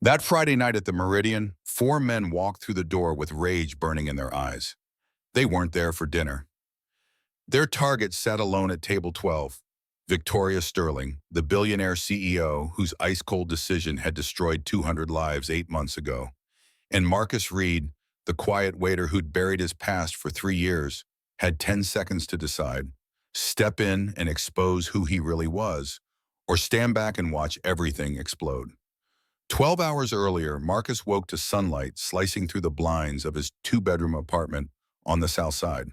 That Friday night at the Meridian, four men walked through the door with rage burning in their eyes. They weren't there for dinner. Their target sat alone at table 12. Victoria Sterling, the billionaire CEO whose ice-cold decision had destroyed 200 lives 8 months ago. And Marcus Reed, the quiet waiter who'd buried his past for 3 years, had 10 seconds to decide. Step in and expose who he really was, or stand back and watch everything explode. 12 hours earlier, Marcus woke to sunlight slicing through the blinds of his two-bedroom apartment on the south side.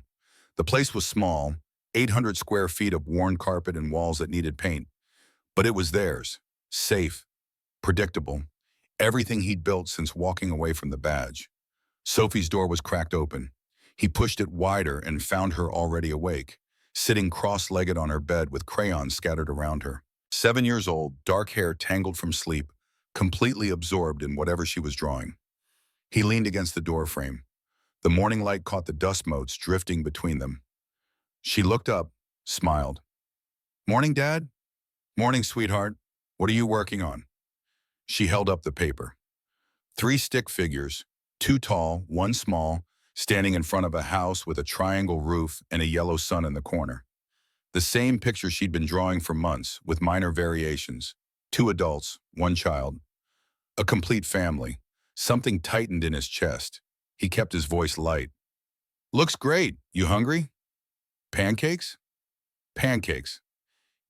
The place was small, 800 square feet of worn carpet and walls that needed paint. But it was theirs, safe, predictable, everything he'd built since walking away from the badge. Sophie's door was cracked open. He pushed it wider and found her already awake, sitting cross-legged on her bed with crayons scattered around her. 7 years old, dark hair tangled from sleep, completely absorbed in whatever she was drawing. He leaned against the doorframe. The morning light caught the dust motes drifting between them. She looked up, smiled. "Morning, Dad?" "Morning, sweetheart. What are you working on?" She held up the paper. Three stick figures, two tall, one small, standing in front of a house with a triangle roof and a yellow sun in the corner. The same picture she'd been drawing for months, with minor variations. Two adults, one child. A complete family. Something tightened in his chest. He kept his voice light. "Looks great. You hungry?" "Pancakes?" "Pancakes."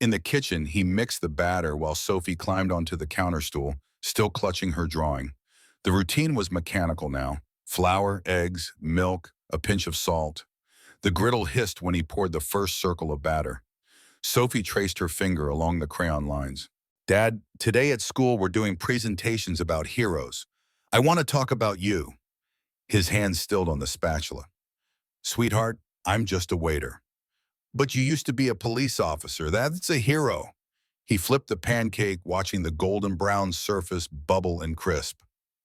In the kitchen, he mixed the batter while Sophie climbed onto the counter stool, still clutching her drawing. The routine was mechanical now. Flour, eggs, milk, a pinch of salt. The griddle hissed when he poured the first circle of batter. Sophie traced her finger along the crayon lines. "Dad, today at school we're doing presentations about heroes. I want to talk about you." His hand stilled on the spatula. "Sweetheart, I'm just a waiter." "But you used to be a police officer. That's a hero." He flipped the pancake, watching the golden brown surface bubble and crisp.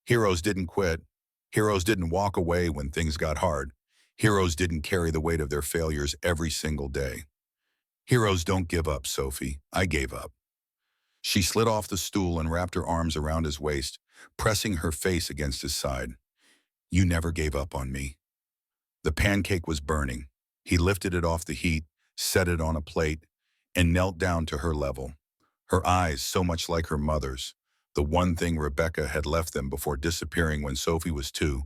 Heroes didn't quit. Heroes didn't walk away when things got hard. Heroes didn't carry the weight of their failures every single day. "Heroes don't give up, Sophie. I gave up." She slid off the stool and wrapped her arms around his waist, pressing her face against his side. "You never gave up on me." The pancake was burning. He lifted it off the heat, set it on a plate, and knelt down to her level. Her eyes, so much like her mother's, the one thing Rebecca had left them before disappearing when Sophie was 2,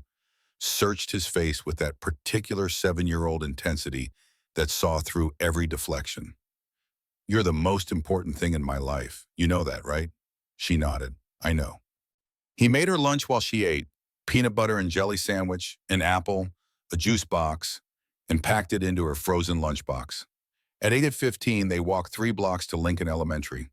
searched his face with that particular 7-year-old intensity that saw through every deflection. "You're the most important thing in my life. You know that, right?" She nodded. "I know." He made her lunch while she ate, peanut butter and jelly sandwich, an apple, a juice box, and packed it into her frozen lunchbox. At 8:15, they walked 3 blocks to Lincoln Elementary.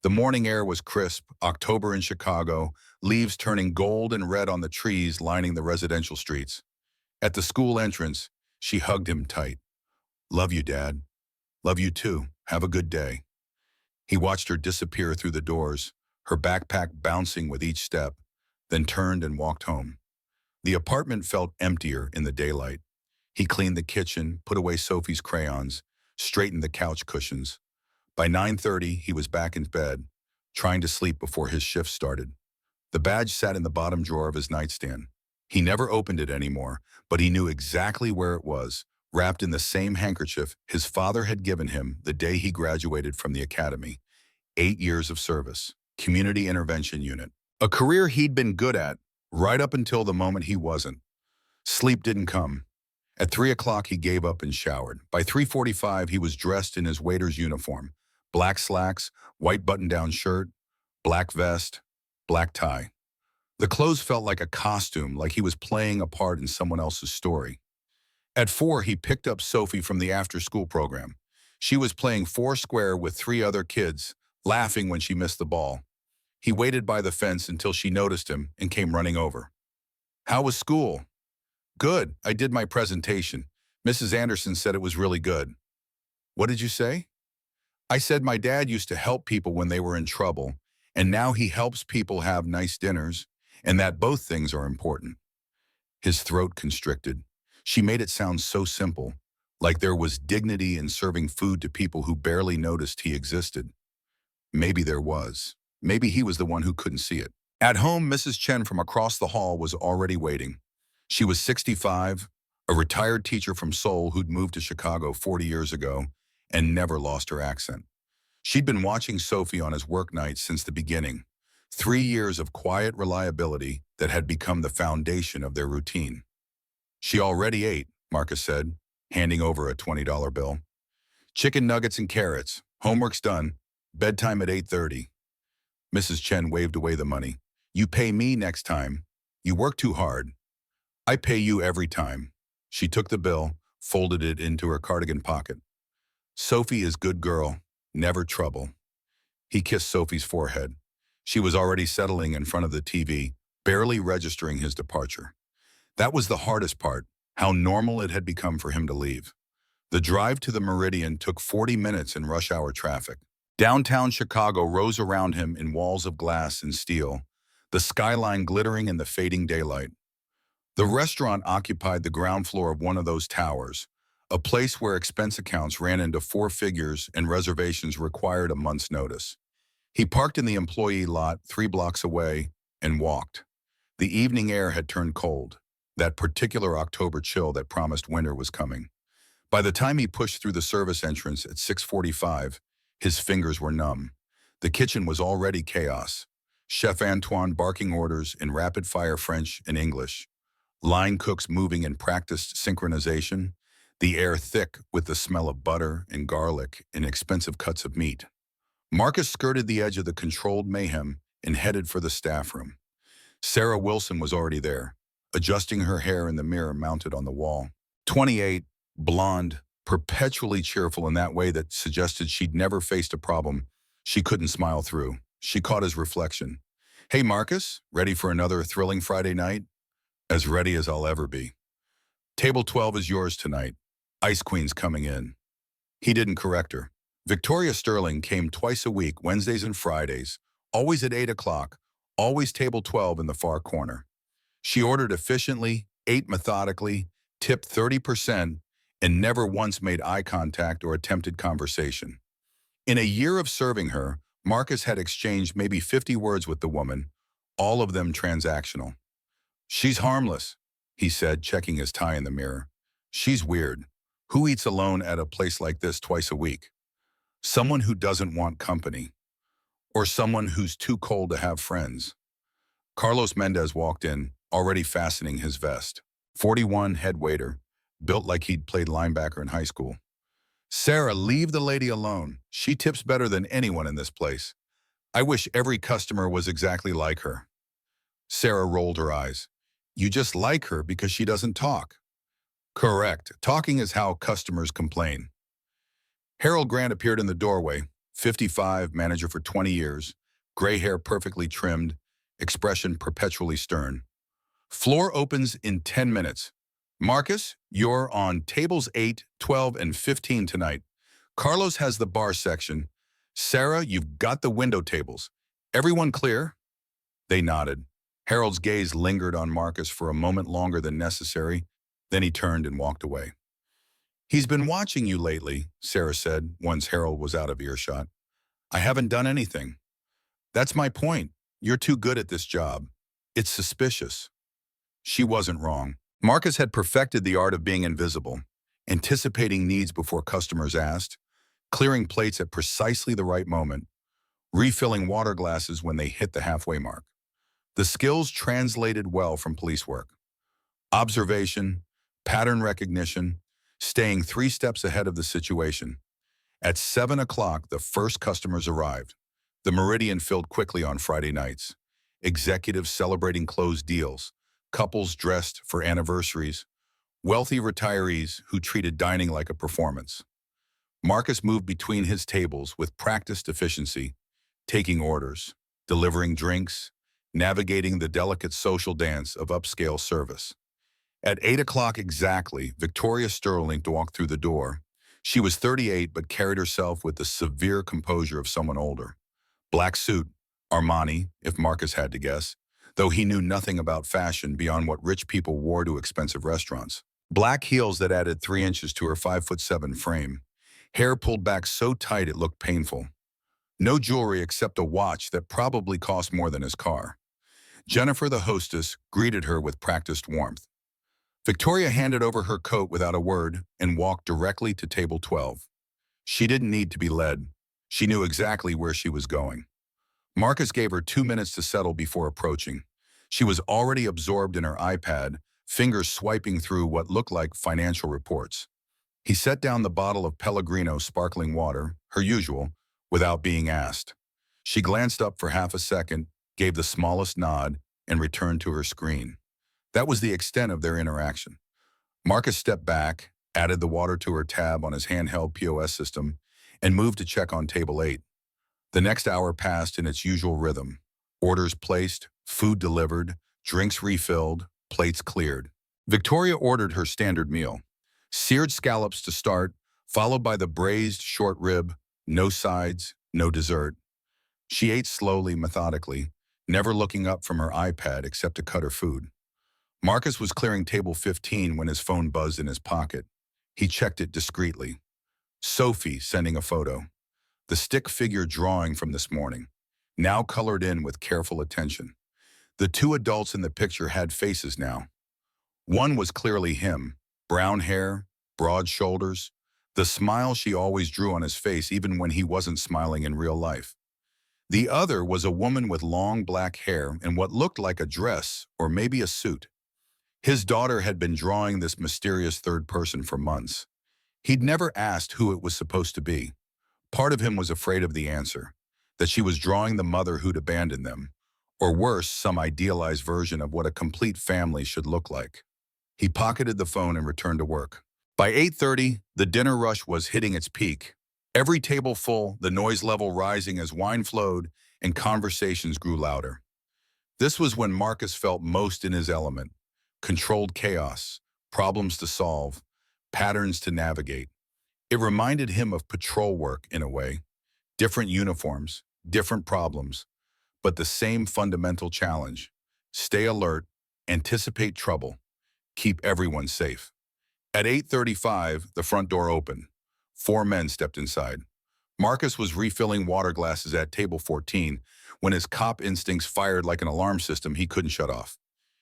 The morning air was crisp, October in Chicago, leaves turning gold and red on the trees lining the residential streets. At the school entrance, she hugged him tight. "Love you, Dad." "Love you too. Have a good day." He watched her disappear through the doors, her backpack bouncing with each step, then turned and walked home. The apartment felt emptier in the daylight. He cleaned the kitchen, put away Sophie's crayons, straightened the couch cushions. By 9:30, he was back in bed, trying to sleep before his shift started. The badge sat in the bottom drawer of his nightstand. He never opened it anymore, but he knew exactly where it was, wrapped in the same handkerchief his father had given him the day he graduated from the academy. 8 years of service, community intervention unit. A career he'd been good at, right up until the moment he wasn't. Sleep didn't come. At 3 o'clock, he gave up and showered. By 3:45, he was dressed in his waiter's uniform. Black slacks, white button-down shirt, black vest, black tie. The clothes felt like a costume, like he was playing a part in someone else's story. At 4, he picked up Sophie from the after-school program. She was playing foursquare with 3 other kids, laughing when she missed the ball. He waited by the fence until she noticed him and came running over. "How was school?" "Good. I did my presentation. Mrs. Anderson said it was really good." "What did you say?" "I said my dad used to help people when they were in trouble, and now he helps people have nice dinners, and that both things are important." His throat constricted. She made it sound so simple, like there was dignity in serving food to people who barely noticed he existed. Maybe there was. Maybe he was the one who couldn't see it. At home, Mrs. Chen from across the hall was already waiting. She was 65, a retired teacher from Seoul who'd moved to Chicago 40 years ago and never lost her accent. She'd been watching Sophie on his work nights since the beginning, 3 years of quiet reliability that had become the foundation of their routine. She already ate, Marcus said, handing over a $20 bill. Chicken nuggets and carrots. Homework's done. Bedtime at 8:30. Mrs. Chen waved away the money. You pay me next time. You work too hard. I pay you every time. She took the bill, folded it into her cardigan pocket. Sophie is good girl, never trouble. He kissed Sophie's forehead. She was already settling in front of the TV, barely registering his departure. That was the hardest part, how normal it had become for him to leave. The drive to the Meridian took 40 minutes in rush hour traffic. Downtown Chicago rose around him in walls of glass and steel, the skyline glittering in the fading daylight. The restaurant occupied the ground floor of one of those towers, a place where expense accounts ran into four figures and reservations required a month's notice. He parked in the employee lot 3 blocks away and walked. The evening air had turned cold, that particular October chill that promised winter was coming. By the time he pushed through the service entrance at 6:45, his fingers were numb. The kitchen was already chaos. Chef Antoine barking orders in rapid-fire French and English. Line cooks moving in practiced synchronization. The air thick with the smell of butter and garlic and expensive cuts of meat. Marcus skirted the edge of the controlled mayhem and headed for the staff room. Sarah Wilson was already there, adjusting her hair in the mirror mounted on the wall. 28, blonde, perpetually cheerful in that way that suggested she'd never faced a problem she couldn't smile through. She caught his reflection. Hey, Marcus, ready for another thrilling Friday night? As ready as I'll ever be. Table 12 is yours tonight. Ice Queen's coming in. He didn't correct her. Victoria Sterling came twice a week, Wednesdays and Fridays, always at 8 o'clock, always table 12 in the far corner. She ordered efficiently, ate methodically, tipped 30%, and never once made eye contact or attempted conversation. In a year of serving her, Marcus had exchanged maybe 50 words with the woman, all of them transactional. She's harmless, he said, checking his tie in the mirror. She's weird. Who eats alone at a place like this twice a week? Someone who doesn't want company. Or someone who's too cold to have friends. Carlos Mendez walked in, already fastening his vest. 41, head waiter, built like he'd played linebacker in high school. Sarah, leave the lady alone. She tips better than anyone in this place. I wish every customer was exactly like her. Sarah rolled her eyes. You just like her because she doesn't talk. Correct. Talking is how customers complain. Harold Grant appeared in the doorway, 55, manager for 20 years, gray hair perfectly trimmed, expression perpetually stern. Floor opens in 10 minutes. Marcus, you're on tables 8, 12, and 15 tonight. Carlos has the bar section. Sarah, you've got the window tables. Everyone clear? They nodded. Harold's gaze lingered on Marcus for a moment longer than necessary, then he turned and walked away. He's been watching you lately, Sarah said, once Harold was out of earshot. I haven't done anything. That's my point. You're too good at this job. It's suspicious. She wasn't wrong. Marcus had perfected the art of being invisible, anticipating needs before customers asked, clearing plates at precisely the right moment, refilling water glasses when they hit the halfway mark. The skills translated well from police work. Observation, pattern recognition, staying 3 steps ahead of the situation. At 7 o'clock, the first customers arrived. The Meridian filled quickly on Friday nights. Executives celebrating closed deals, couples dressed for anniversaries, wealthy retirees who treated dining like a performance. Marcus moved between his tables with practiced efficiency, taking orders, delivering drinks, navigating the delicate social dance of upscale service. At 8 o'clock exactly, Victoria Sterling walked through the door. She was 38 but carried herself with the severe composure of someone older. Black suit, Armani, if Marcus had to guess, though he knew nothing about fashion beyond what rich people wore to expensive restaurants. Black heels that added 3 inches to her 5'7" frame. Hair pulled back so tight it looked painful. No jewelry except a watch that probably cost more than his car. Jennifer, the hostess, greeted her with practiced warmth. Victoria handed over her coat without a word and walked directly to table 12. She didn't need to be led. She knew exactly where she was going. Marcus gave her 2 minutes to settle before approaching. She was already absorbed in her iPad, fingers swiping through what looked like financial reports. He set down the bottle of Pellegrino sparkling water, her usual, without being asked. She glanced up for half a second, gave the smallest nod, and returned to her screen. That was the extent of their interaction. Marcus stepped back, added the water to her tab on his handheld POS system, and moved to check on table 8. The next hour passed in its usual rhythm. Orders placed, food delivered, drinks refilled, plates cleared. Victoria ordered her standard meal. Seared scallops to start, followed by the braised short rib, no sides, no dessert. She ate slowly, methodically, never looking up from her iPad except to cut her food. Marcus was clearing table 15 when his phone buzzed in his pocket. He checked it discreetly. Sophie sending a photo. The stick figure drawing from this morning, now colored in with careful attention. The two adults in the picture had faces now. One was clearly him, brown hair, broad shoulders, the smile she always drew on his face even when he wasn't smiling in real life. The other was a woman with long black hair and what looked like a dress or maybe a suit. His daughter had been drawing this mysterious third person for months. He'd never asked who it was supposed to be. Part of him was afraid of the answer, that she was drawing the mother who'd abandoned them, or worse, some idealized version of what a complete family should look like. He pocketed the phone and returned to work. By 8:30, the dinner rush was hitting its peak. Every table full, the noise level rising as wine flowed and conversations grew louder. This was when Marcus felt most in his element. Controlled chaos, problems to solve, patterns to navigate. It reminded him of patrol work in a way. Different uniforms, different problems, but the same fundamental challenge. Stay alert, anticipate trouble, keep everyone safe. At 8:35, the front door opened. 4 men stepped inside. Marcus was refilling water glasses at table 14 when his cop instincts fired like an alarm system he couldn't shut off.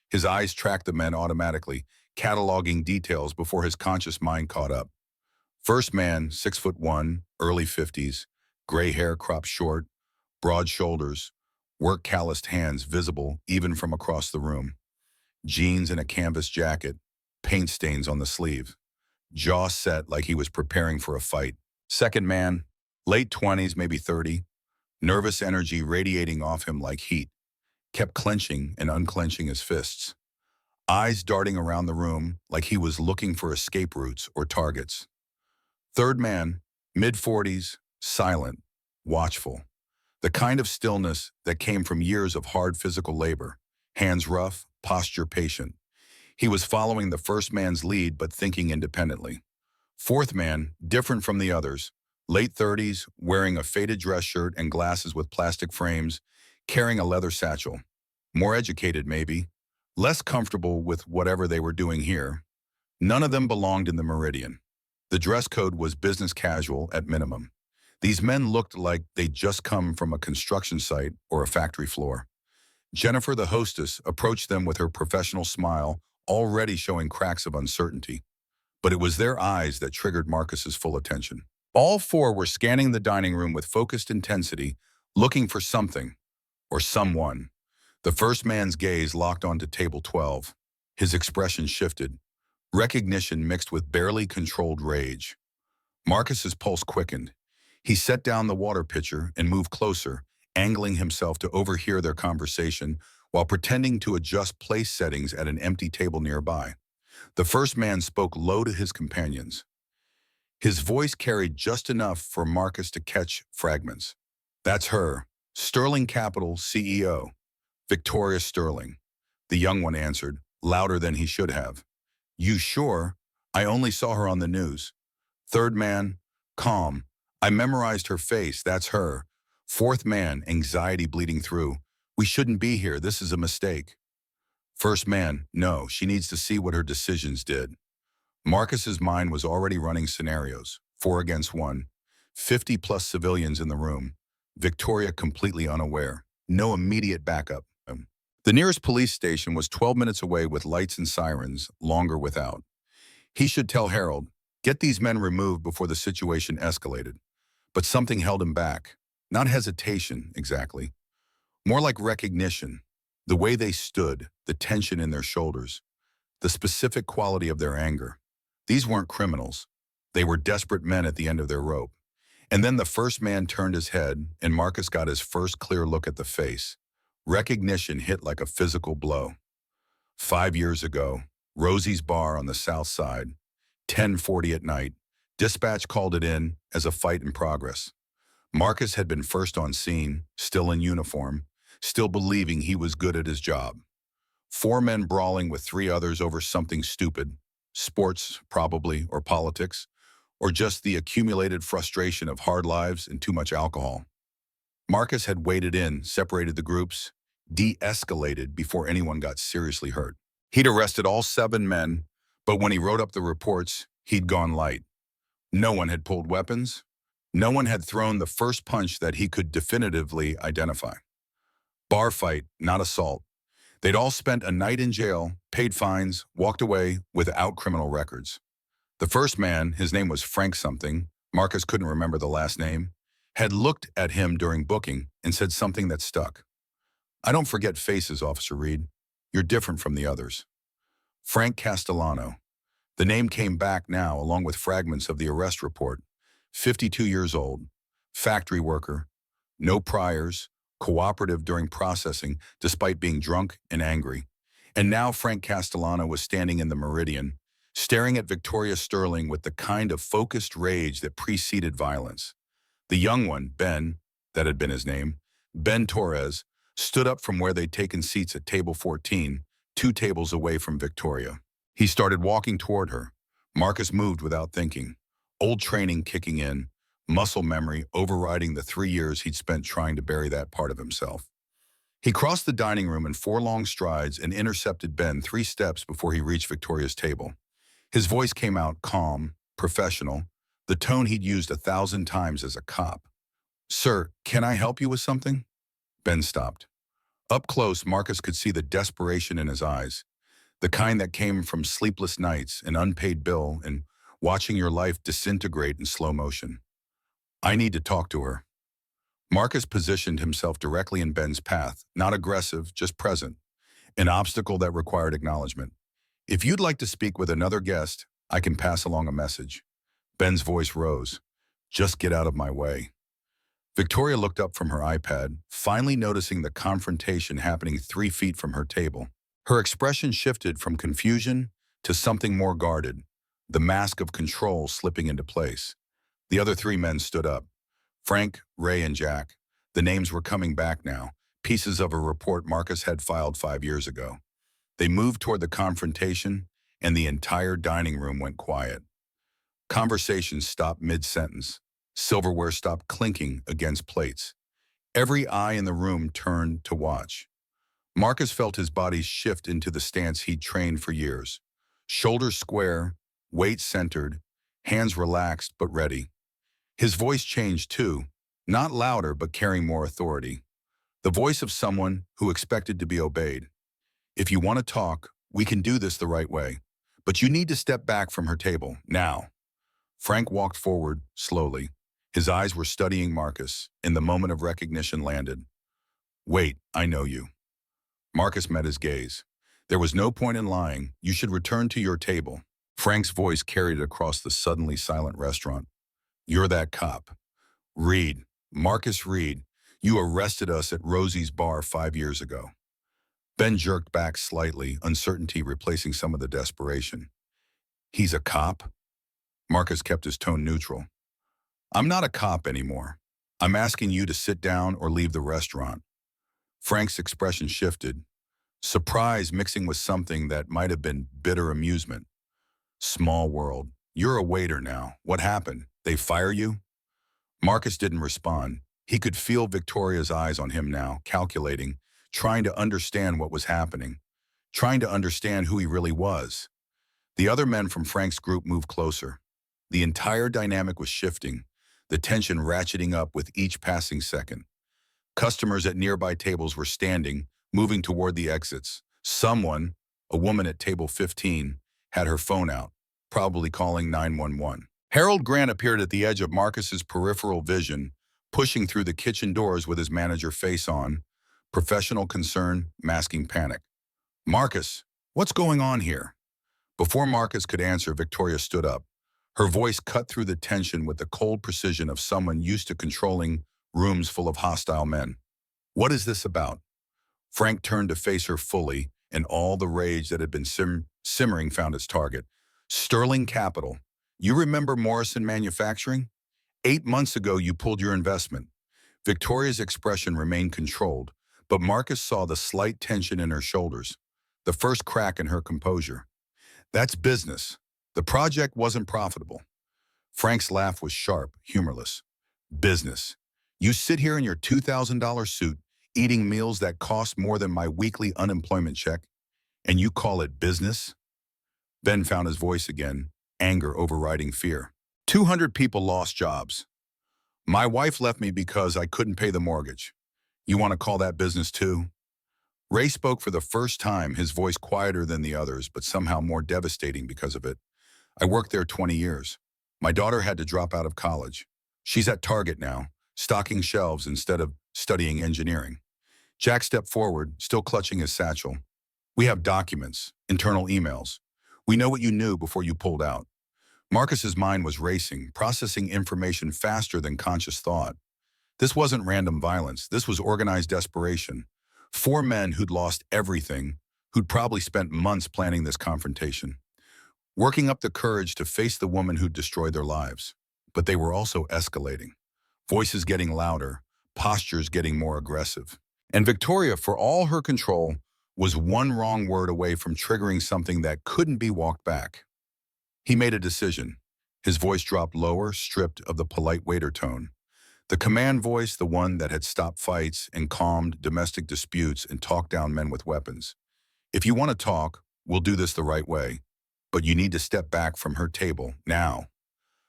His eyes tracked the men automatically, cataloging details before his conscious mind caught up. First man, 6'1", early 50s, gray hair cropped short, broad shoulders, work-calloused hands visible even from across the room. Jeans and a canvas jacket, paint stains on the sleeve. Jaw set like he was preparing for a fight. Second man, late 20s, maybe 30, nervous energy radiating off him like heat, kept clenching and unclenching his fists. Eyes darting around the room like he was looking for escape routes or targets. Third man, mid-40s, silent, watchful. The kind of stillness that came from years of hard physical labor, hands rough, posture patient. He was following the first man's lead but thinking independently. Fourth man, different from the others, late 30s, wearing a faded dress shirt and glasses with plastic frames, carrying a leather satchel. More educated maybe, less comfortable with whatever they were doing here. None of them belonged in the Meridian. The dress code was business casual at minimum. These men looked like they'd just come from a construction site or a factory floor. Jennifer, the hostess, approached them with her professional smile, already showing cracks of uncertainty. But it was their eyes that triggered Marcus's full attention. All four were scanning the dining room with focused intensity, looking for something, or someone. The first man's gaze locked onto table 12. His expression shifted, recognition mixed with barely controlled rage. Marcus's pulse quickened. He set down the water pitcher and moved closer, angling himself to overhear their conversation while pretending to adjust place settings at an empty table nearby. The first man spoke low to his companions. His voice carried just enough for Marcus to catch fragments. That's her, Sterling Capital CEO, Victoria Sterling. The young one answered, louder than he should have. You sure? I only saw her on the news. Third man, calm. I memorized her face, that's her. Fourth man, anxiety bleeding through. We shouldn't be here, this is a mistake. First man, no, she needs to see what her decisions did. Marcus's mind was already running scenarios, 4 against 1, 50+ civilians in the room, Victoria completely unaware, no immediate backup. The nearest police station was 12 minutes away with lights and sirens, longer without. He should tell Harold, get these men removed before the situation escalated. But something held him back. Not hesitation, exactly. More like recognition. The way they stood, the tension in their shoulders, the specific quality of their anger. These weren't criminals. They were desperate men at the end of their rope. And then the first man turned his head, and Marcus got his first clear look at the face. Recognition hit like a physical blow. 5 years ago, Rosie's bar on the south side, 10:40 at night, dispatch called it in as a fight in progress. Marcus had been first on scene, still in uniform, still believing he was good at his job. Four men brawling with three others over something stupid, sports, probably, or politics, or just the accumulated frustration of hard lives and too much alcohol. Marcus had waded in, separated the groups, de-escalated before anyone got seriously hurt. He'd arrested all 7 men, but when he wrote up the reports, he'd gone light. No one had pulled weapons. No one had thrown the first punch that he could definitively identify. Bar fight, not assault. They'd all spent a night in jail, paid fines, walked away without criminal records. The first man, his name was Frank something, Marcus couldn't remember the last name, had looked at him during booking and said something that stuck. I don't forget faces, Officer Reed. You're different from the others. Frank Castellano. The name came back now along with fragments of the arrest report. 52 years old, factory worker, no priors, cooperative during processing despite being drunk and angry. And now Frank Castellano was standing in the Meridian, staring at Victoria Sterling with the kind of focused rage that preceded violence. The young one, Ben, that had been his name, Ben Torres, stood up from where they'd taken seats at table 14, 2 tables away from Victoria. He started walking toward her. Marcus moved without thinking. Old training kicking in, muscle memory overriding the 3 years he'd spent trying to bury that part of himself. He crossed the dining room in 4 long strides and intercepted Ben 3 steps before he reached Victoria's table. His voice came out calm, professional, the tone he'd used 1,000 times as a cop. Sir, can I help you with something? Ben stopped. Up close, Marcus could see the desperation in his eyes, the kind that came from sleepless nights, an unpaid bill, and watching your life disintegrate in slow motion. I need to talk to her. Marcus positioned himself directly in Ben's path, not aggressive, just present, an obstacle that required acknowledgement. If you'd like to speak with another guest, I can pass along a message. Ben's voice rose. Just get out of my way. Victoria looked up from her iPad, finally noticing the confrontation happening 3 feet from her table. Her expression shifted from confusion to something more guarded, the mask of control slipping into place. The other 3 men stood up. Frank, Ray, and Jack. The names were coming back now, pieces of a report Marcus had filed 5 years ago. They moved toward the confrontation, and the entire dining room went quiet. Conversations stopped mid-sentence. Silverware stopped clinking against plates. Every eye in the room turned to watch. Marcus felt his body shift into the stance he'd trained for years. Shoulders square, weight centered, hands relaxed but ready. His voice changed too, not louder but carrying more authority. The voice of someone who expected to be obeyed. If you want to talk, we can do this the right way. But you need to step back from her table, now. Frank walked forward, slowly. His eyes were studying Marcus, and the moment of recognition landed. Wait, I know you. Marcus met his gaze. There was no point in lying. You should return to your table. Frank's voice carried across the suddenly silent restaurant. You're that cop. Reed, Marcus Reed, you arrested us at Rosie's bar 5 years ago. Ben jerked back slightly, uncertainty replacing some of the desperation. He's a cop? Marcus kept his tone neutral. I'm not a cop anymore. I'm asking you to sit down or leave the restaurant. Frank's expression shifted, surprise mixing with something that might have been bitter amusement. Small world. You're a waiter now. What happened? They fire you? Marcus didn't respond. He could feel Victoria's eyes on him now, calculating, trying to understand what was happening, trying to understand who he really was. The other men from Frank's group moved closer. The entire dynamic was shifting, the tension ratcheting up with each passing second. Customers at nearby tables were standing, moving toward the exits. Someone, a woman at table 15, had her phone out, probably calling 911. Harold Grant appeared at the edge of Marcus's peripheral vision, pushing through the kitchen doors with his manager face on, professional concern masking panic. "Marcus, what's going on here?" Before Marcus could answer, Victoria stood up. Her voice cut through the tension with the cold precision of someone used to controlling rooms full of hostile men. "What is this about?" Frank turned to face her fully, and all the rage that had been simmering found its target. "Sterling Capital. You remember Morrison Manufacturing? 8 months ago, you pulled your investment." Victoria's expression remained controlled, but Marcus saw the slight tension in her shoulders, the first crack in her composure. "That's business. The project wasn't profitable." Frank's laugh was sharp, humorless. "Business. You sit here in your $2,000 suit, eating meals that cost more than my weekly unemployment check, and you call it business?" Ben found his voice again, anger overriding fear. 200 people lost jobs. "My wife left me because I couldn't pay the mortgage. You want to call that business too?" Ray spoke for the first time, his voice quieter than the others, but somehow more devastating because of it. "I worked there 20 years. My daughter had to drop out of college. She's at Target now, stocking shelves instead of studying engineering." Jack stepped forward, still clutching his satchel. "We have documents, internal emails. We know what you knew before you pulled out." Marcus's mind was racing, processing information faster than conscious thought. This wasn't random violence. This was organized desperation. 4 men who'd lost everything, who'd probably spent months planning this confrontation, working up the courage to face the woman who'd destroyed their lives. But they were also escalating. Voices getting louder, postures getting more aggressive. And Victoria, for all her control, was one wrong word away from triggering something that couldn't be walked back. He made a decision. His voice dropped lower, stripped of the polite waiter tone. The command voice, the one that had stopped fights and calmed domestic disputes and talked down men with weapons. "If you want to talk, we'll do this the right way. But you need to step back from her table, now."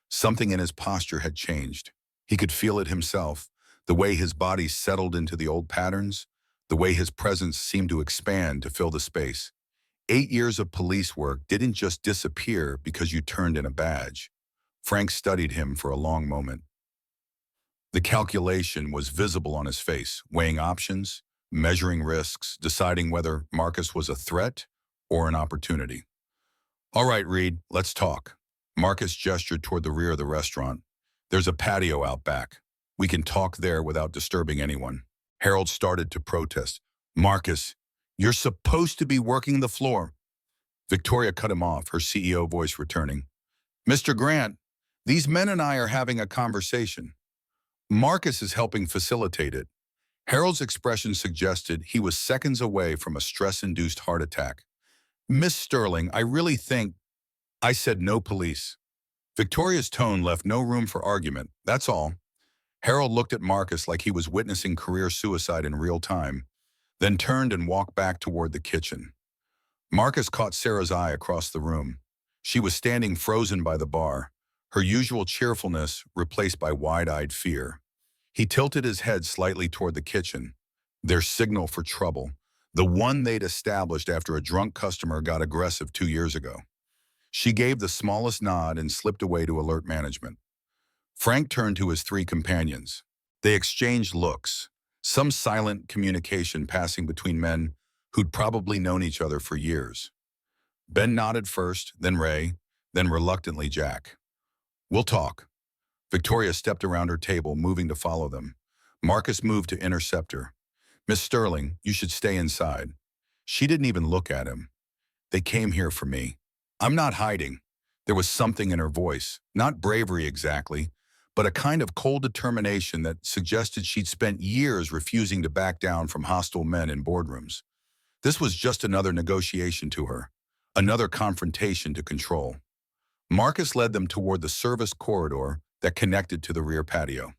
Something in his posture had changed. He could feel it himself, the way his body settled into the old patterns, the way his presence seemed to expand to fill the space. 8 years of police work didn't just disappear because you turned in a badge. Frank studied him for a long moment. The calculation was visible on his face, weighing options, measuring risks, deciding whether Marcus was a threat or an opportunity. "All right, Reed, let's talk." Marcus gestured toward the rear of the restaurant. "There's a patio out back. We can talk there without disturbing anyone." Harold started to protest. "Marcus, you're supposed to be working the floor." Victoria cut him off, her CEO voice returning. "Mr. Grant, these men and I are having a conversation. Marcus is helping facilitate it." Harold's expression suggested he was seconds away from a stress-induced heart attack. "Miss Sterling, I really think—" "I said no police." Victoria's tone left no room for argument, that's all. Harold looked at Marcus like he was witnessing career suicide in real time, then turned and walked back toward the kitchen. Marcus caught Sarah's eye across the room. She was standing frozen by the bar, her usual cheerfulness replaced by wide-eyed fear. He tilted his head slightly toward the kitchen, their signal for trouble, the one they'd established after a drunk customer got aggressive 2 years ago. She gave the smallest nod and slipped away to alert management. Frank turned to his 3 companions. They exchanged looks, some silent communication passing between men who'd probably known each other for years. Ben nodded first, then Ray, then reluctantly Jack. "We'll talk." Victoria stepped around her table, moving to follow them. Marcus moved to intercept her. "Miss Sterling, you should stay inside." She didn't even look at him. "They came here for me. I'm not hiding." There was something in her voice, not bravery exactly, but a kind of cold determination that suggested she'd spent years refusing to back down from hostile men in boardrooms. This was just another negotiation to her, another confrontation to control. Marcus led them toward the service corridor that connected to the rear patio.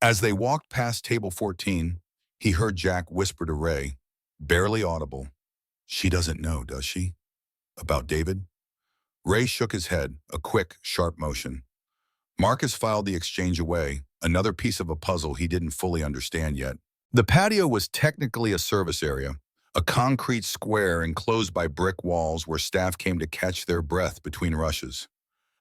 As they walked past table 14, he heard Jack whisper to Ray, barely audible, "She doesn't know, does she? About David?" Ray shook his head, a quick, sharp motion. Marcus filed the exchange away, another piece of a puzzle he didn't fully understand yet. The patio was technically a service area, a concrete square enclosed by brick walls where staff came to catch their breath between rushes.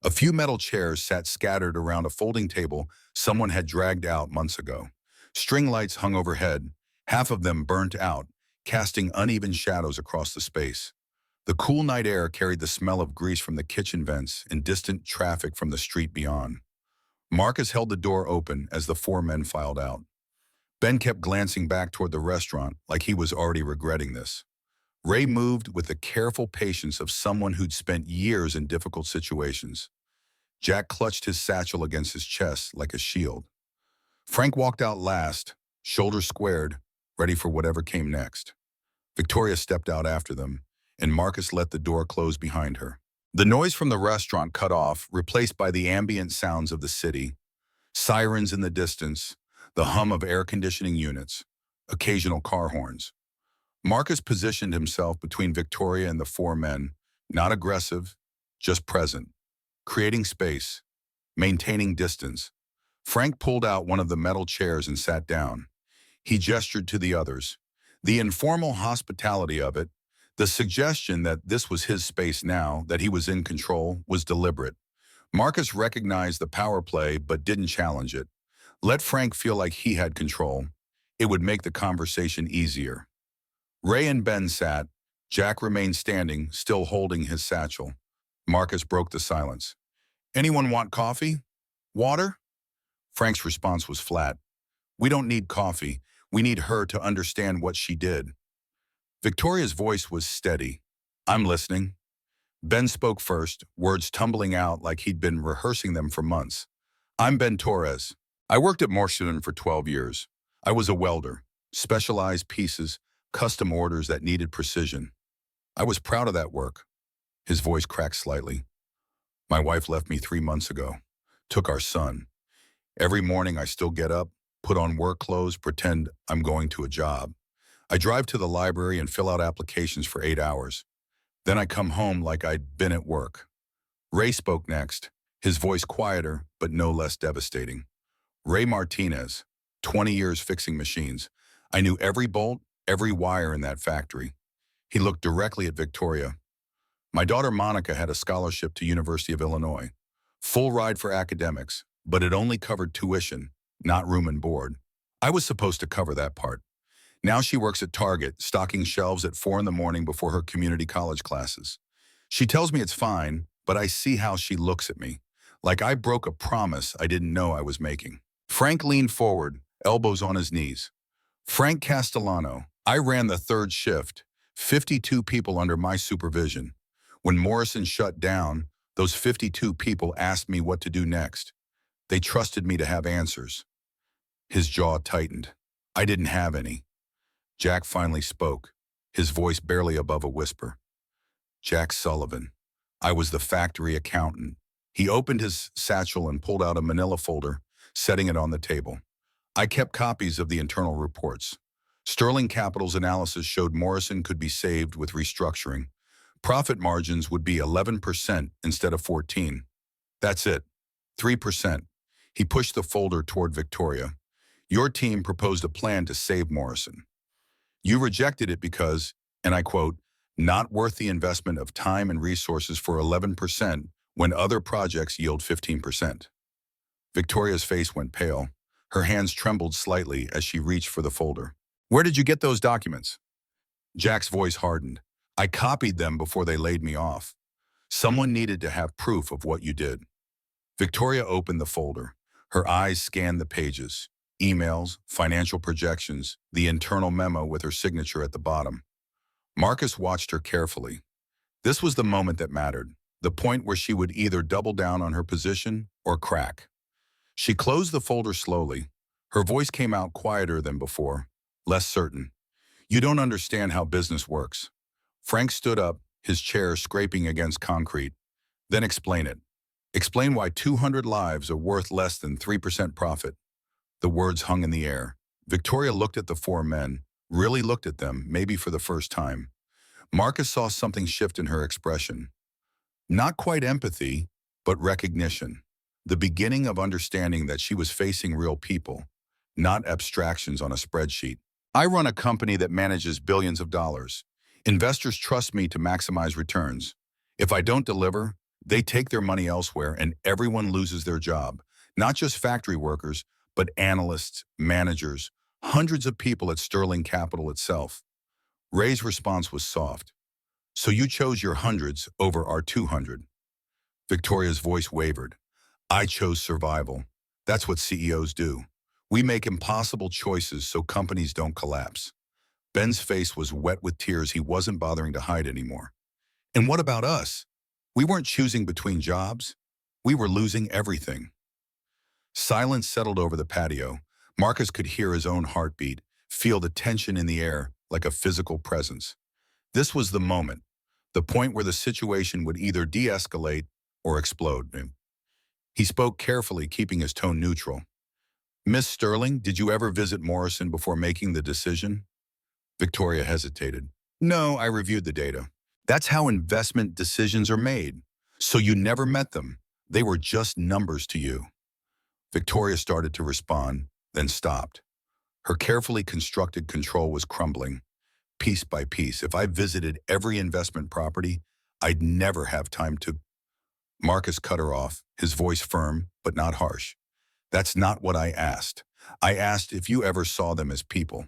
A few metal chairs sat scattered around a folding table someone had dragged out months ago. String lights hung overhead, half of them burnt out, casting uneven shadows across the space. The cool night air carried the smell of grease from the kitchen vents and distant traffic from the street beyond. Marcus held the door open as the four men filed out. Ben kept glancing back toward the restaurant like he was already regretting this. Ray moved with the careful patience of someone who'd spent years in difficult situations. Jack clutched his satchel against his chest like a shield. Frank walked out last, shoulders squared, ready for whatever came next. Victoria stepped out after them, and Marcus let the door close behind her. The noise from the restaurant cut off, replaced by the ambient sounds of the city. Sirens in the distance, the hum of air conditioning units, occasional car horns. Marcus positioned himself between Victoria and the four men, not aggressive, just present, creating space, maintaining distance. Frank pulled out one of the metal chairs and sat down. He gestured to the others. The informal hospitality of it, the suggestion that this was his space now, that he was in control, was deliberate. Marcus recognized the power play but didn't challenge it. Let Frank feel like he had control. It would make the conversation easier. Ray and Ben sat. Jack remained standing, still holding his satchel. Marcus broke the silence. "Anyone want coffee? Water?" Frank's response was flat. "We don't need coffee. We need her to understand what she did." Victoria's voice was steady. "I'm listening." Ben spoke first, words tumbling out like he'd been rehearsing them for months. "I'm Ben Torres. I worked at Morrison for 12 years. I was a welder, specialized pieces, custom orders that needed precision. I was proud of that work." His voice cracked slightly. "My wife left me 3 months ago, took our son. Every morning I still get up, put on work clothes, pretend I'm going to a job. I drive to the library and fill out applications for 8 hours. Then I come home like I'd been at work." Ray spoke next, his voice quieter but no less devastating. "Ray Martinez, 20 years fixing machines. I knew every bolt, every wire in that factory." He looked directly at Victoria. "My daughter Monica had a scholarship to University of Illinois. Full ride for academics, but it only covered tuition, not room and board. I was supposed to cover that part. Now she works at Target, stocking shelves at 4 in the morning before her community college classes. She tells me it's fine, but I see how she looks at me, like I broke a promise I didn't know I was making." Frank leaned forward, elbows on his knees. "Frank Castellano, I ran the third shift, 52 people under my supervision. When Morrison shut down, those 52 people asked me what to do next. They trusted me to have answers." His jaw tightened. "I didn't have any." Jack finally spoke, his voice barely above a whisper. "Jack Sullivan. I was the factory accountant." He opened his satchel and pulled out a manila folder, setting it on the table. "I kept copies of the internal reports. Sterling Capital's analysis showed Morrison could be saved with restructuring. Profit margins would be 11% instead of 14. That's it. 3%. He pushed the folder toward Victoria. "Your team proposed a plan to save Morrison. You rejected it because, and I quote, not worth the investment of time and resources for 11% when other projects yield 15%. Victoria's face went pale. Her hands trembled slightly as she reached for the folder. "Where did you get those documents?" Jack's voice hardened. "I copied them before they laid me off. Someone needed to have proof of what you did." Victoria opened the folder. Her eyes scanned the pages. Emails, financial projections, the internal memo with her signature at the bottom. Marcus watched her carefully. This was the moment that mattered, the point where she would either double down on her position or crack. She closed the folder slowly. Her voice came out quieter than before, less certain. "You don't understand how business works." Frank stood up, his chair scraping against concrete. "Then explain it. Explain why 200 lives are worth less than 3% profit." The words hung in the air. Victoria looked at the four men, really looked at them, maybe for the first time. Marcus saw something shift in her expression. Not quite empathy, but recognition. The beginning of understanding that she was facing real people, not abstractions on a spreadsheet. I run a company that manages billions of dollars. Investors trust me to maximize returns. If I don't deliver, they take their money elsewhere and everyone loses their job. Not just factory workers, but analysts, managers, hundreds of people at Sterling Capital itself. Ray's response was soft. So you chose your hundreds over our 200. Victoria's voice wavered. I chose survival. That's what CEOs do. We make impossible choices so companies don't collapse. Ben's face was wet with tears he wasn't bothering to hide anymore. And what about us? We weren't choosing between jobs. We were losing everything. Silence settled over the patio. Marcus could hear his own heartbeat, feel the tension in the air like a physical presence. This was the moment, the point where the situation would either de-escalate or explode. He spoke carefully, keeping his tone neutral. Miss Sterling, did you ever visit Morrison before making the decision? Victoria hesitated. No, I reviewed the data. That's how investment decisions are made. So you never met them. They were just numbers to you. Victoria started to respond, then stopped. Her carefully constructed control was crumbling, piece by piece. If I visited every investment property, I'd never have time to. Marcus cut her off, his voice firm, but not harsh. That's not what I asked. I asked if you ever saw them as people.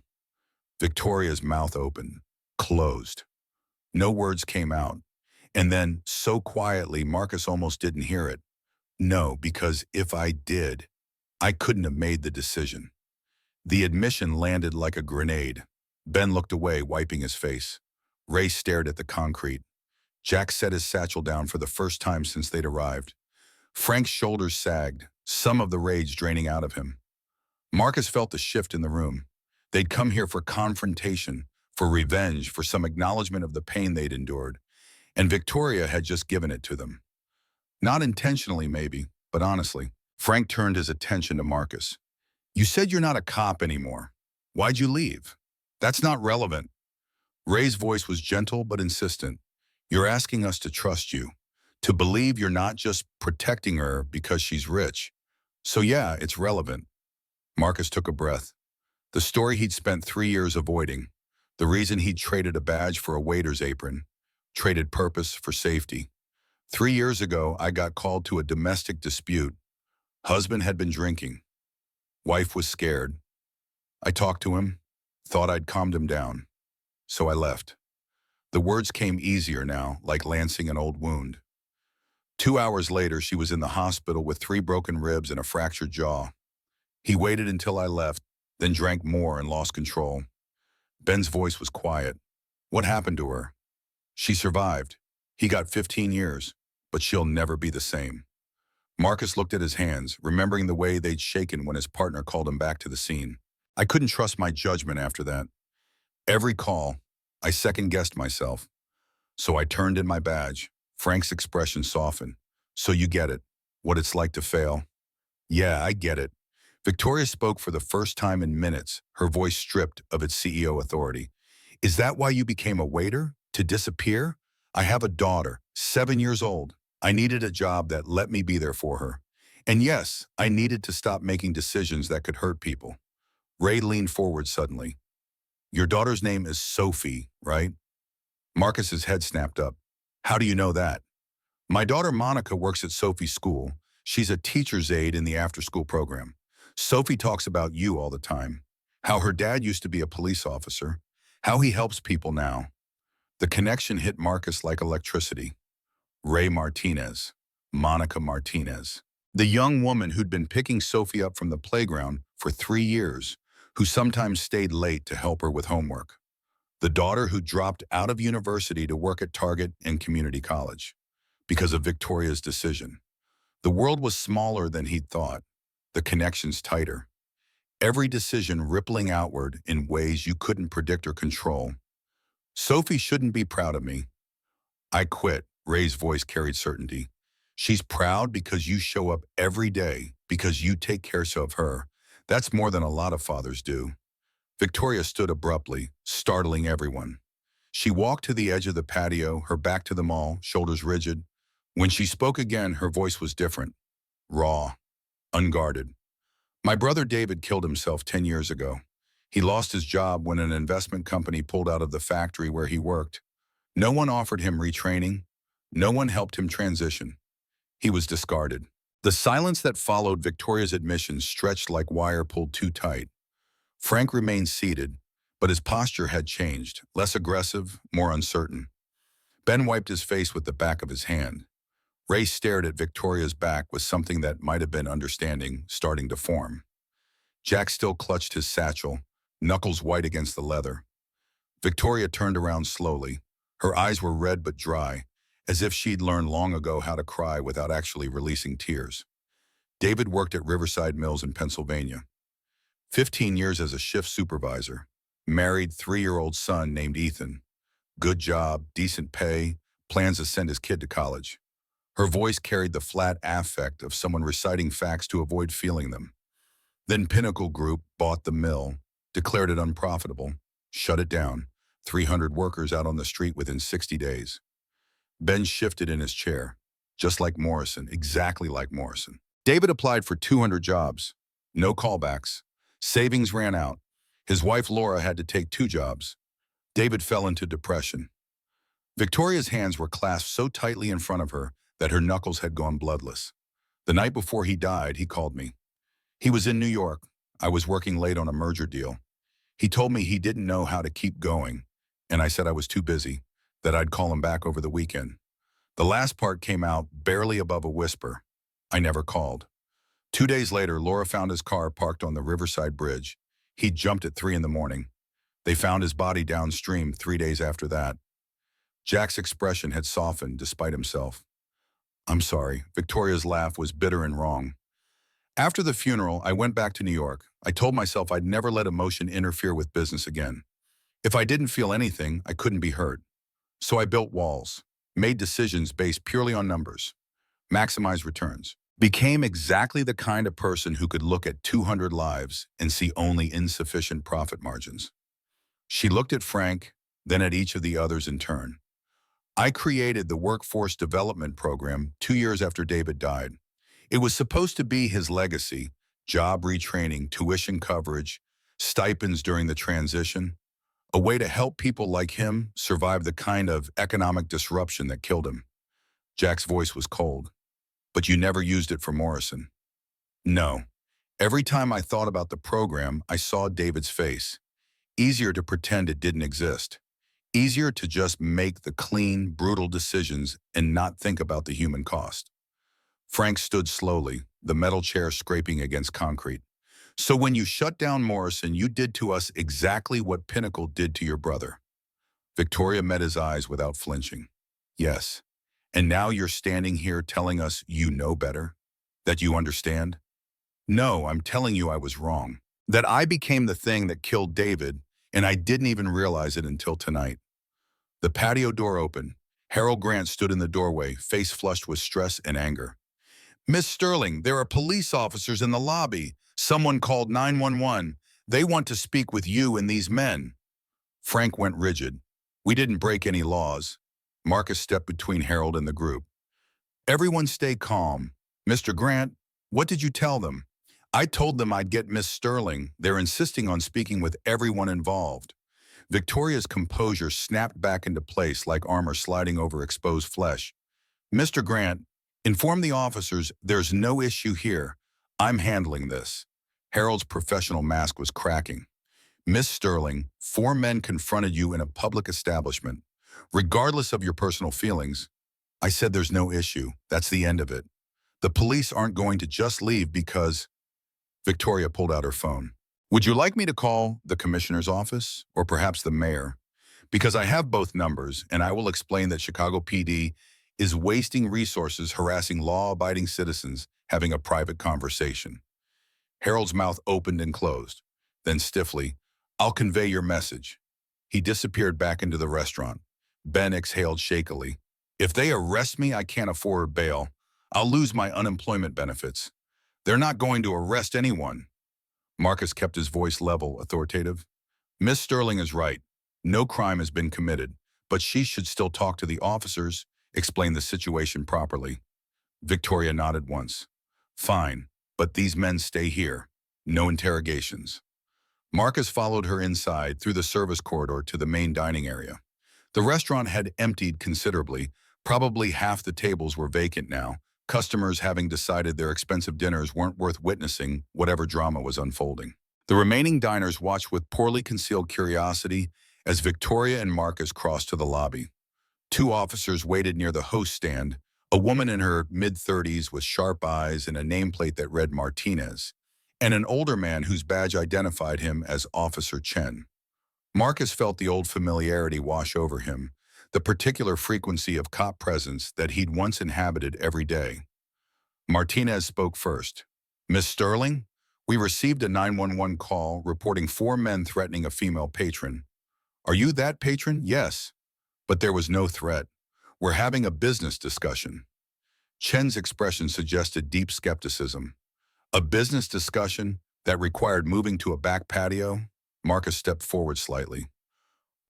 Victoria's mouth opened, closed. No words came out. And then, so quietly, Marcus almost didn't hear it. No, because if I did, I couldn't have made the decision. The admission landed like a grenade. Ben looked away, wiping his face. Ray stared at the concrete. Jack set his satchel down for the first time since they'd arrived. Frank's shoulders sagged, some of the rage draining out of him. Marcus felt the shift in the room. They'd come here for confrontation, for revenge, for some acknowledgement of the pain they'd endured. And Victoria had just given it to them. Not intentionally, maybe, but honestly. Frank turned his attention to Marcus. You said you're not a cop anymore. Why'd you leave? That's not relevant. Ray's voice was gentle but insistent. You're asking us to trust you, to believe you're not just protecting her because she's rich. So yeah, it's relevant. Marcus took a breath. The story he'd spent 3 years avoiding, the reason he'd traded a badge for a waiter's apron, traded purpose for safety. 3 years ago, I got called to a domestic dispute. Husband had been drinking. Wife was scared. I talked to him, thought I'd calmed him down. So I left. The words came easier now, like lancing an old wound. 2 hours later, she was in the hospital with 3 broken ribs and a fractured jaw. He waited until I left, then drank more and lost control. Ben's voice was quiet. What happened to her? She survived. He got 15 years, but she'll never be the same. Marcus looked at his hands, remembering the way they'd shaken when his partner called him back to the scene. I couldn't trust my judgment after that. Every call, I second-guessed myself. So I turned in my badge. Frank's expression softened. So you get it, what it's like to fail. Yeah, I get it. Victoria spoke for the first time in minutes, her voice stripped of its CEO authority. Is that why you became a waiter? To disappear? I have a daughter, 7 years old. I needed a job that let me be there for her. And yes, I needed to stop making decisions that could hurt people. Ray leaned forward suddenly. Your daughter's name is Sophie, right? Marcus's head snapped up. How do you know that? My daughter Monica works at Sophie's school. She's a teacher's aide in the after-school program. Sophie talks about you all the time. How her dad used to be a police officer. How he helps people now. The connection hit Marcus like electricity. Ray Martinez. Monica Martinez. The young woman who'd been picking Sophie up from the playground for 3 years, who sometimes stayed late to help her with homework. The daughter who dropped out of university to work at Target and community college because of Victoria's decision. The world was smaller than he'd thought, the connections tighter. Every decision rippling outward in ways you couldn't predict or control. Sophie shouldn't be proud of me. I quit. Ray's voice carried certainty. She's proud because you show up every day, because you take care of her. That's more than a lot of fathers do. Victoria stood abruptly, startling everyone. She walked to the edge of the patio, her back to them all, shoulders rigid. When she spoke again, her voice was different, raw, unguarded. My brother David killed himself 10 years ago. He lost his job when an investment company pulled out of the factory where he worked. No one offered him retraining. No one helped him transition. He was discarded. The silence that followed Victoria's admission stretched like wire pulled too tight. Frank remained seated, but his posture had changed, less aggressive, more uncertain. Ben wiped his face with the back of his hand. Ray stared at Victoria's back with something that might have been understanding starting to form. Jack still clutched his satchel, knuckles white against the leather. Victoria turned around slowly. Her eyes were red but dry, as if she'd learned long ago how to cry without actually releasing tears. David worked at Riverside Mills in Pennsylvania. 15 years as a shift supervisor. Married, 3-year-old son named Ethan. Good job, decent pay, plans to send his kid to college. Her voice carried the flat affect of someone reciting facts to avoid feeling them. Then Pinnacle Group bought the mill, declared it unprofitable, shut it down, 300 workers out on the street within 60 days. Ben shifted in his chair, just like Morrison, exactly like Morrison. David applied for 200 jobs. No callbacks. Savings ran out. His wife Laura had to take 2 jobs. David fell into depression. Victoria's hands were clasped so tightly in front of her that her knuckles had gone bloodless. The night before he died, he called me. He was in New York. I was working late on a merger deal. He told me he didn't know how to keep going, and I said I was too busy, that I'd call him back over the weekend. The last part came out barely above a whisper. I never called. 2 days later, Laura found his car parked on the Riverside Bridge. He jumped at 3 in the morning. They found his body downstream 3 days after that. Jack's expression had softened despite himself. I'm sorry. Victoria's laugh was bitter and wrong. After the funeral, I went back to New York. I told myself I'd never let emotion interfere with business again. If I didn't feel anything, I couldn't be hurt. So I built walls, made decisions based purely on numbers, maximized returns, became exactly the kind of person who could look at 200 lives and see only insufficient profit margins. She looked at Frank, then at each of the others in turn. I created the Workforce Development Program 2 years after David died. It was supposed to be his legacy: job retraining, tuition coverage, stipends during the transition, a way to help people like him survive the kind of economic disruption that killed him. Jack's voice was cold. But you never used it for Morrison. No. Every time I thought about the program, I saw David's face. Easier to pretend it didn't exist. Easier to just make the clean, brutal decisions and not think about the human cost. Frank stood slowly, the metal chair scraping against concrete. So when you shut down Morrison, you did to us exactly what Pinnacle did to your brother. Victoria met his eyes without flinching. Yes. And now you're standing here telling us you know better? That you understand? No, I'm telling you I was wrong. That I became the thing that killed David, and I didn't even realize it until tonight. The patio door opened. Harold Grant stood in the doorway, face flushed with stress and anger. Miss Sterling, there are police officers in the lobby. Someone called 911. They want to speak with you and these men. Frank went rigid. We didn't break any laws. Marcus stepped between Harold and the group. Everyone stay calm. Mr. Grant, what did you tell them? I told them I'd get Miss Sterling. They're insisting on speaking with everyone involved. Victoria's composure snapped back into place like armor sliding over exposed flesh. Mr. Grant, inform the officers there's no issue here. I'm handling this. Harold's professional mask was cracking. Miss Sterling, 4 men confronted you in a public establishment. Regardless of your personal feelings, I said there's no issue. That's the end of it. The police aren't going to just leave because... Victoria pulled out her phone. Would you like me to call the commissioner's office or perhaps the mayor? Because I have both numbers, and I will explain that Chicago PD is wasting resources harassing law-abiding citizens having a private conversation. Harold's mouth opened and closed. Then stiffly, I'll convey your message. He disappeared back into the restaurant. Ben exhaled shakily. If they arrest me, I can't afford bail. I'll lose my unemployment benefits. They're not going to arrest anyone. Marcus kept his voice level, authoritative. Miss Sterling is right. No crime has been committed, but she should still talk to the officers, explain the situation properly. Victoria nodded once. Fine, but these men stay here. No interrogations. Marcus followed her inside through the service corridor to the main dining area. The restaurant had emptied considerably. Probably half the tables were vacant now, customers having decided their expensive dinners weren't worth witnessing whatever drama was unfolding. The remaining diners watched with poorly concealed curiosity as Victoria and Marcus crossed to the lobby. Two officers waited near the host stand, a woman in her mid-30s with sharp eyes and a nameplate that read Martinez, and an older man whose badge identified him as Officer Chen. Marcus felt the old familiarity wash over him, the particular frequency of cop presence that he'd once inhabited every day. Martinez spoke first. "Miss Sterling, we received a 911 call reporting 4 men threatening a female patron. Are you that patron?" "Yes." But there was no threat. "We're having a business discussion." Chen's expression suggested deep skepticism. A business discussion that required moving to a back patio? Marcus stepped forward slightly.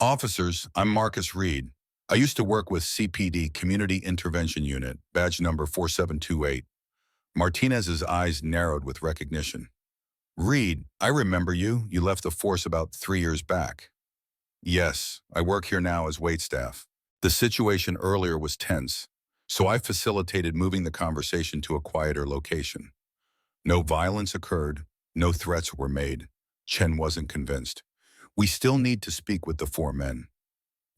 "Officers, I'm Marcus Reed. I used to work with CPD Community Intervention Unit, badge number 4728. Martinez's eyes narrowed with recognition. "Reed, I remember you. You left the force about 3 years back." "Yes, I work here now as waitstaff. The situation earlier was tense, so I facilitated moving the conversation to a quieter location. No violence occurred, no threats were made." Chen wasn't convinced. "We still need to speak with the 4 men.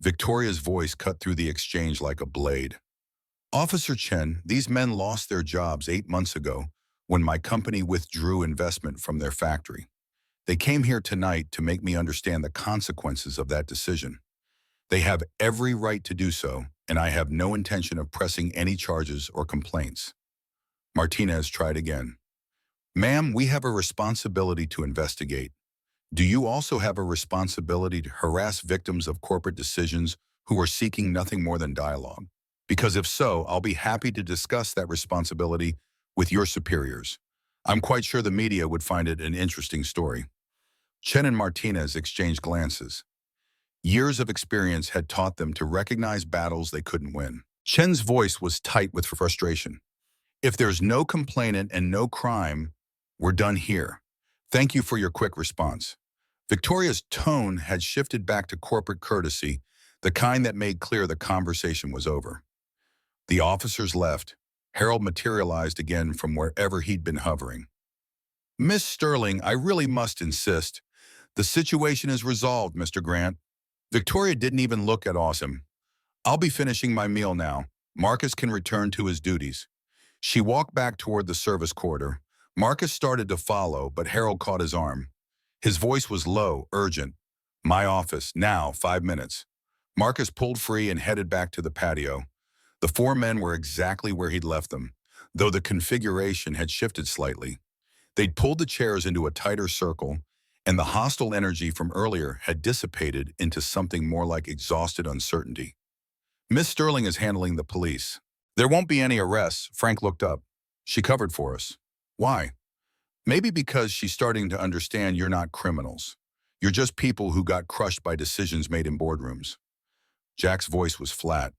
Victoria's voice cut through the exchange like a blade. "Officer Chen, these men lost their jobs 8 months ago when my company withdrew investment from their factory. They came here tonight to make me understand the consequences of that decision. They have every right to do so, and I have no intention of pressing any charges or complaints." Martinez tried again. "Ma'am, we have a responsibility to investigate. Do you also have a responsibility to harass victims of corporate decisions who are seeking nothing more than dialogue? Because if so, I'll be happy to discuss that responsibility with your superiors. I'm quite sure the media would find it an interesting story." Chen and Martinez exchanged glances. Years of experience had taught them to recognize battles they couldn't win. Chen's voice was tight with frustration. "If there's no complainant and no crime, we're done here. Thank you for your quick response." Victoria's tone had shifted back to corporate courtesy, the kind that made clear the conversation was over. The officers left. Harold materialized again from wherever he'd been hovering. "Miss Sterling, I really must insist. The situation is resolved, Mr. Grant." Victoria didn't even look at Awesome. "I'll be finishing my meal now. Marcus can return to his duties." She walked back toward the service corridor. Marcus started to follow, but Harold caught his arm. His voice was low, urgent. "My office, now, 5 minutes." Marcus pulled free and headed back to the patio. The 4 men were exactly where he'd left them, though the configuration had shifted slightly. They'd pulled the chairs into a tighter circle, and the hostile energy from earlier had dissipated into something more like exhausted uncertainty. "Miss Sterling is handling the police. There won't be any arrests." Frank looked up. "She covered for us." "Why?" "Maybe because she's starting to understand you're not criminals. You're just people who got crushed by decisions made in boardrooms." Jack's voice was flat.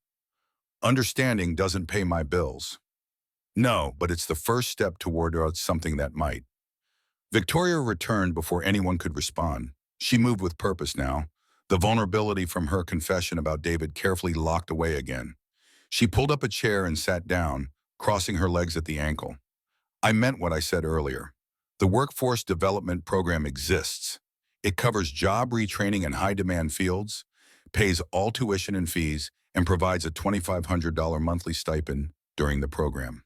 "Understanding doesn't pay my bills." "No, but it's the first step toward something that might." Victoria returned before anyone could respond. She moved with purpose now, the vulnerability from her confession about David carefully locked away again. She pulled up a chair and sat down, crossing her legs at the ankle. "I meant what I said earlier. The Workforce Development Program exists. It covers job retraining in high-demand fields, pays all tuition and fees, and provides a $2,500 monthly stipend during the program."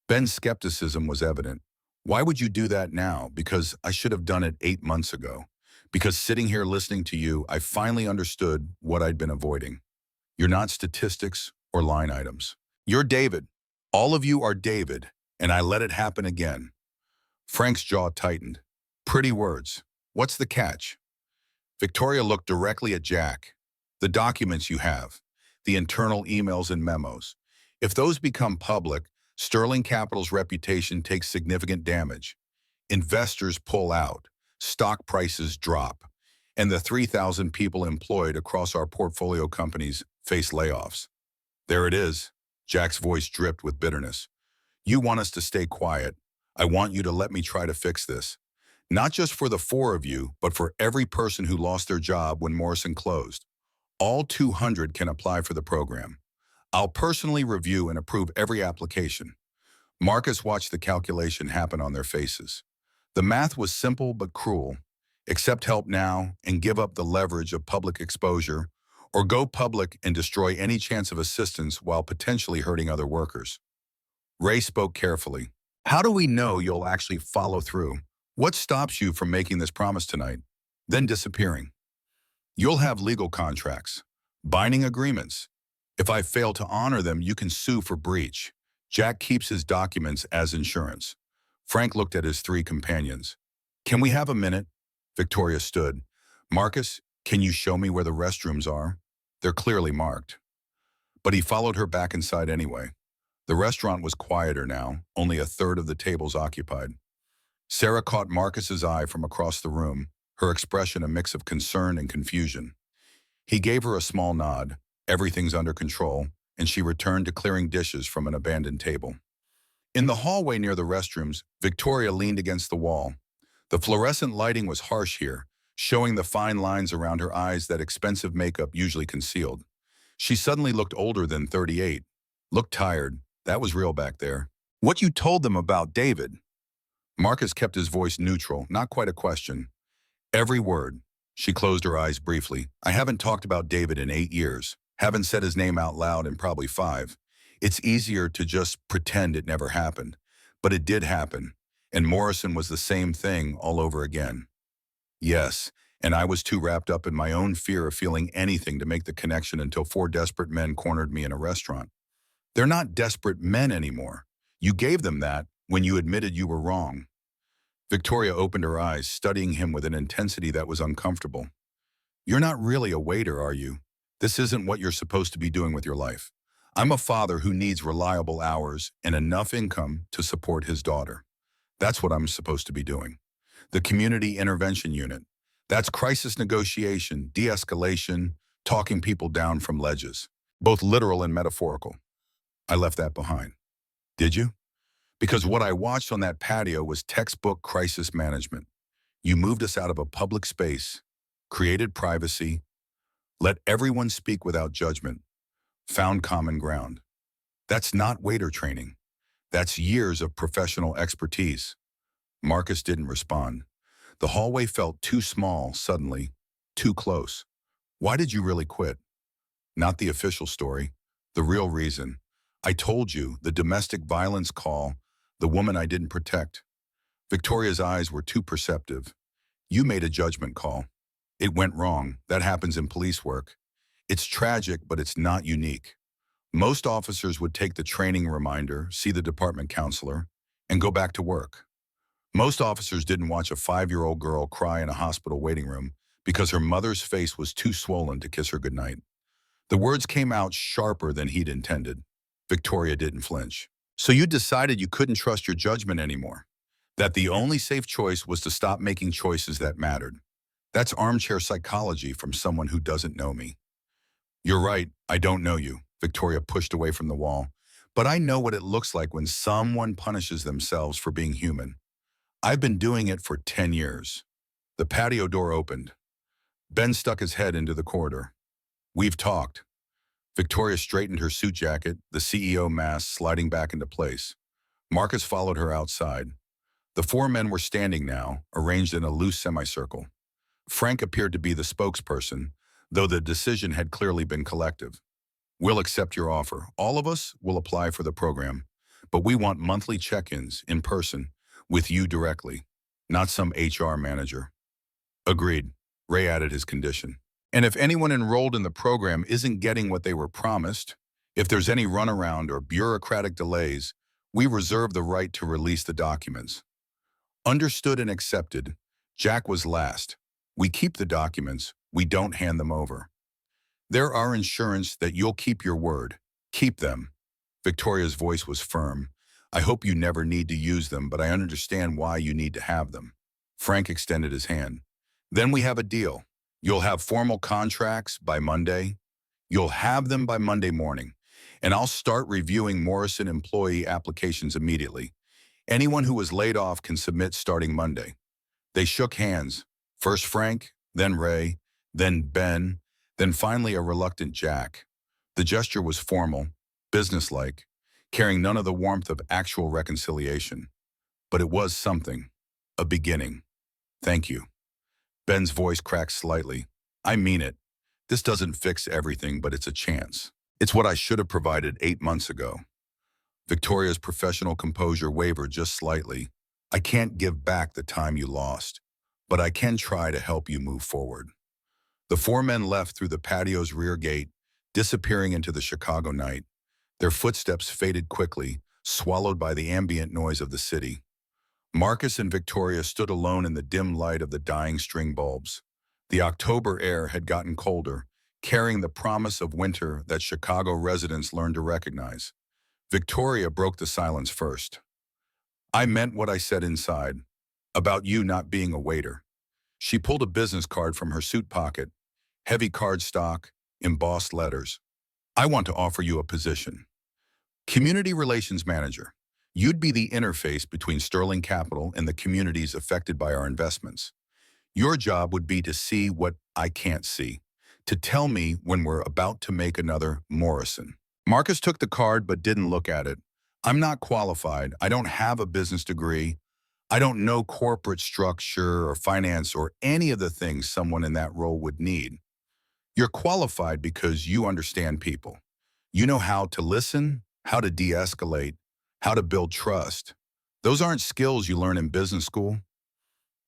Ben's skepticism was evident. "Why would you do that now?" "Because I should have done it 8 months ago. Because sitting here listening to you, I finally understood what I'd been avoiding. You're not statistics or line items. You're David. All of you are David, and I let it happen again." Frank's jaw tightened. "Pretty words. What's the catch?" Victoria looked directly at Jack. "The documents you have, the internal emails and memos. If those become public, Sterling Capital's reputation takes significant damage. Investors pull out, stock prices drop, and the 3,000 people employed across our portfolio companies face layoffs." "There it is." Jack's voice dripped with bitterness. "You want us to stay quiet. I want you to let me try to fix this. Not just for the four of you, but for every person who lost their job when Morrison closed. All 200 can apply for the program. I'll personally review and approve every application. Marcus watched the calculation happen on their faces. The math was simple but cruel. Accept help now and give up the leverage of public exposure, or go public and destroy any chance of assistance while potentially hurting other workers. Ray spoke carefully. How do we know you'll actually follow through? What stops you from making this promise tonight, then disappearing? You'll have legal contracts, binding agreements. If I fail to honor them, you can sue for breach. Jack keeps his documents as insurance. Frank looked at his three companions. Can we have a minute? Victoria stood. Marcus, can you show me where the restrooms are? They're clearly marked. But he followed her back inside anyway. The restaurant was quieter now, only a third of the tables occupied. Sarah caught Marcus's eye from across the room, her expression a mix of concern and confusion. He gave her a small nod. Everything's under control, and she returned to clearing dishes from an abandoned table. In the hallway near the restrooms, Victoria leaned against the wall. The fluorescent lighting was harsh here, showing the fine lines around her eyes that expensive makeup usually concealed. She suddenly looked older than 38. Looked tired. That was real back there. What you told them about David? Marcus kept his voice neutral, not quite a question. Every word. She closed her eyes briefly. I haven't talked about David in 8 years. Haven't said his name out loud in probably 5. It's easier to just pretend it never happened. But it did happen. And Morrison was the same thing all over again. Yes, and I was too wrapped up in my own fear of feeling anything to make the connection until 4 desperate men cornered me in a restaurant. They're not desperate men anymore. You gave them that when you admitted you were wrong. Victoria opened her eyes, studying him with an intensity that was uncomfortable. You're not really a waiter, are you? This isn't what you're supposed to be doing with your life. I'm a father who needs reliable hours and enough income to support his daughter. That's what I'm supposed to be doing. The Community Intervention Unit. That's crisis negotiation, de-escalation, talking people down from ledges, both literal and metaphorical. I left that behind. Did you? Because what I watched on that patio was textbook crisis management. You moved us out of a public space, created privacy, let everyone speak without judgment, found common ground. That's not waiter training. That's years of professional expertise. Marcus didn't respond. The hallway felt too small suddenly, too close. Why did you really quit? Not the official story, the real reason. I told you, the domestic violence call, the woman I didn't protect. Victoria's eyes were too perceptive. You made a judgment call. It went wrong. That happens in police work. It's tragic, but it's not unique. Most officers would take the training reminder, see the department counselor, and go back to work. Most officers didn't watch a 5-year-old girl cry in a hospital waiting room because her mother's face was too swollen to kiss her goodnight. The words came out sharper than he'd intended. Victoria didn't flinch. So you decided you couldn't trust your judgment anymore. That the only safe choice was to stop making choices that mattered. That's armchair psychology from someone who doesn't know me. You're right, I don't know you. Victoria pushed away from the wall. But I know what it looks like when someone punishes themselves for being human. I've been doing it for 10 years. The patio door opened. Ben stuck his head into the corridor. We've talked. Victoria straightened her suit jacket, the CEO mask sliding back into place. Marcus followed her outside. The 4 men were standing now, arranged in a loose semicircle. Frank appeared to be the spokesperson, though the decision had clearly been collective. We'll accept your offer. All of us will apply for the program, but we want monthly check-ins in person with you directly, not some HR manager. Agreed. Ray added his condition. And if anyone enrolled in the program isn't getting what they were promised, if there's any runaround or bureaucratic delays, we reserve the right to release the documents. Understood and accepted. Jack was last. We keep the documents. We don't hand them over. They're our insurance that you'll keep your word. Keep them. Victoria's voice was firm. I hope you never need to use them, but I understand why you need to have them. Frank extended his hand. Then we have a deal. You'll have formal contracts by Monday. You'll have them by Monday morning. And I'll start reviewing Morrison employee applications immediately. Anyone who was laid off can submit starting Monday. They shook hands, first Frank, then Ray, then Ben, then finally a reluctant Jack. The gesture was formal, businesslike, carrying none of the warmth of actual reconciliation. But it was something, a beginning. Thank you. Ben's voice cracked slightly. I mean it. This doesn't fix everything, but it's a chance. It's what I should have provided 8 months ago. Victoria's professional composure wavered just slightly. I can't give back the time you lost, but I can try to help you move forward. The four men left through the patio's rear gate, disappearing into the Chicago night. Their footsteps faded quickly, swallowed by the ambient noise of the city. Marcus and Victoria stood alone in the dim light of the dying string bulbs. The October air had gotten colder, carrying the promise of winter that Chicago residents learned to recognize. Victoria broke the silence first. I meant what I said inside, about you not being a waiter. She pulled a business card from her suit pocket, heavy cardstock, embossed letters. I want to offer you a position. Community Relations Manager. You'd be the interface between Sterling Capital and the communities affected by our investments. Your job would be to see what I can't see, to tell me when we're about to make another Morrison. Marcus took the card but didn't look at it. I'm not qualified. I don't have a business degree. I don't know corporate structure or finance or any of the things someone in that role would need. You're qualified because you understand people. You know how to listen, how to de-escalate, how to build trust. Those aren't skills you learn in business school.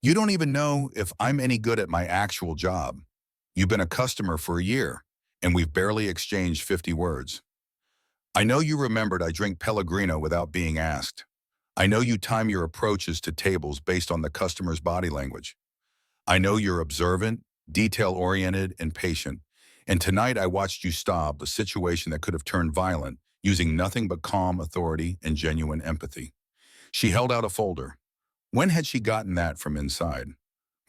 You don't even know if I'm any good at my actual job. You've been a customer for a year, and we've barely exchanged 50 words. I know you remembered I drink Pellegrino without being asked. I know you time your approaches to tables based on the customer's body language. I know you're observant, detail-oriented, and patient. And tonight I watched you stop a situation that could have turned violent, using nothing but calm authority and genuine empathy. She held out a folder. When had she gotten that from inside?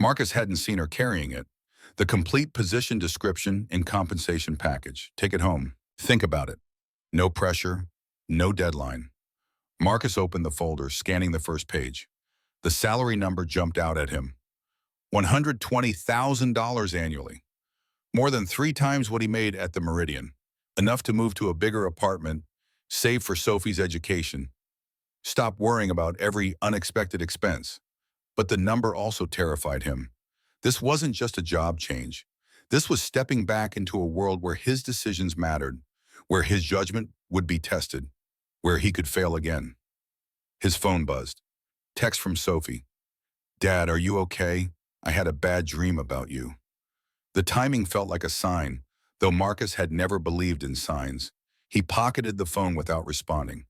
Marcus hadn't seen her carrying it. The complete position description and compensation package. Take it home. Think about it. No pressure, no deadline. Marcus opened the folder, scanning the first page. The salary number jumped out at him. $120,000 annually. More than 3 times what he made at the Meridian. Enough to move to a bigger apartment, save for Sophie's education. Stop worrying about every unexpected expense. But the number also terrified him. This wasn't just a job change. This was stepping back into a world where his decisions mattered, where his judgment would be tested, where he could fail again. His phone buzzed. Text from Sophie. Dad, are you okay? I had a bad dream about you. The timing felt like a sign, though Marcus had never believed in signs. He pocketed the phone without responding.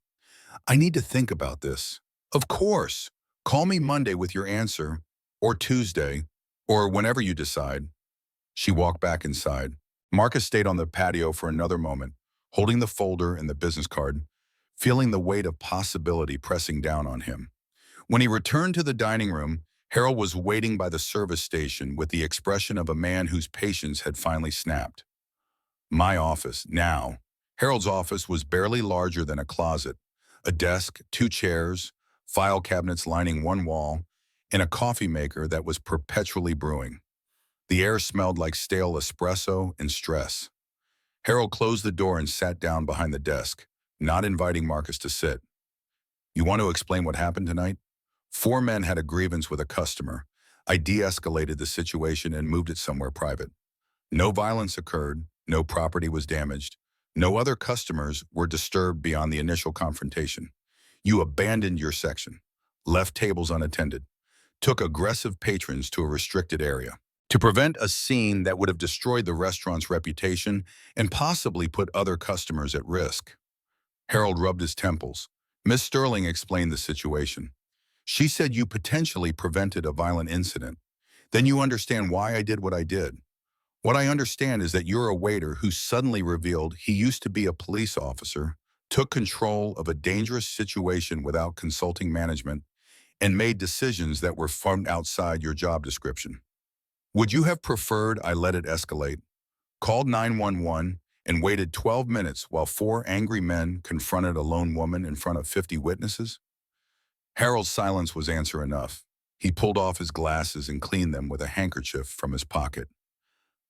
I need to think about this. Of course. Call me Monday with your answer, or Tuesday, or whenever you decide. She walked back inside. Marcus stayed on the patio for another moment, holding the folder and the business card, feeling the weight of possibility pressing down on him. When he returned to the dining room, Harold was waiting by the service station with the expression of a man whose patience had finally snapped. My office, now. Harold's office was barely larger than a closet. A desk, 2 chairs, file cabinets lining one wall, and a coffee maker that was perpetually brewing. The air smelled like stale espresso and stress. Harold closed the door and sat down behind the desk, not inviting Marcus to sit. You want to explain what happened tonight? 4 men had a grievance with a customer. I de-escalated the situation and moved it somewhere private. No violence occurred, no property was damaged. No other customers were disturbed beyond the initial confrontation. You abandoned your section, left tables unattended, took aggressive patrons to a restricted area to prevent a scene that would have destroyed the restaurant's reputation and possibly put other customers at risk. Harold rubbed his temples. Miss Sterling explained the situation. She said you potentially prevented a violent incident. Then you understand why I did what I did. What I understand is that you're a waiter who suddenly revealed he used to be a police officer, took control of a dangerous situation without consulting management, and made decisions that were from outside your job description. Would you have preferred I let it escalate, called 911, and waited 12 minutes while 4 angry men confronted a lone woman in front of 50 witnesses? Harold's silence was answer enough. He pulled off his glasses and cleaned them with a handkerchief from his pocket.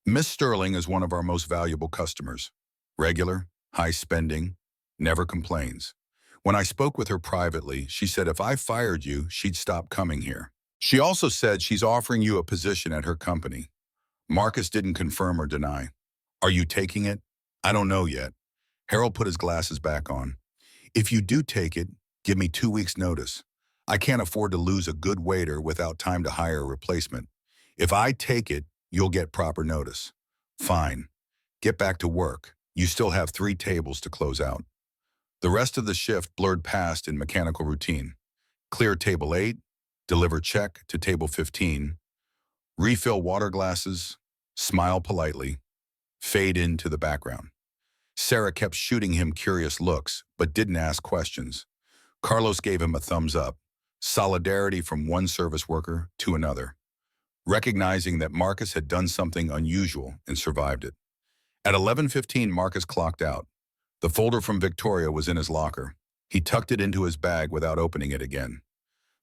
Miss Sterling is one of our most valuable customers. Regular, high spending, never complains. When I spoke with her privately, she said if I fired you, she'd stop coming here. She also said she's offering you a position at her company. Marcus didn't confirm or deny. Are you taking it? I don't know yet. Harold put his glasses back on. If you do take it, give me 2 weeks' notice. I can't afford to lose a good waiter without time to hire a replacement. If I take it, you'll get proper notice. Fine. Get back to work. You still have 3 tables to close out. The rest of the shift blurred past in mechanical routine. Clear table 8, deliver check to table 15, refill water glasses, smile politely, fade into the background. Sarah kept shooting him curious looks, but didn't ask questions. Carlos gave him a thumbs up, solidarity from one service worker to another, recognizing that Marcus had done something unusual and survived it. At 11:15, Marcus clocked out. The folder from Victoria was in his locker. He tucked it into his bag without opening it again.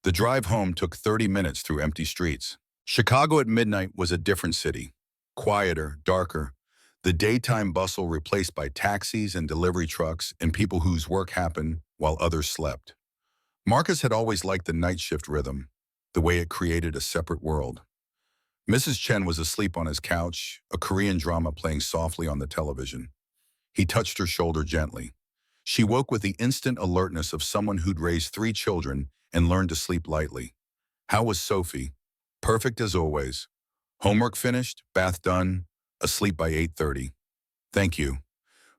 The drive home took 30 minutes through empty streets. Chicago at midnight was a different city. Quieter, darker, the daytime bustle replaced by taxis and delivery trucks and people whose work happened while others slept. Marcus had always liked the night shift rhythm, the way it created a separate world. Mrs. Chen was asleep on his couch, a Korean drama playing softly on the television. He touched her shoulder gently. She woke with the instant alertness of someone who'd raised 3 children and learned to sleep lightly. How was Sophie? Perfect as always. Homework finished, bath done, asleep by 8:30. Thank you.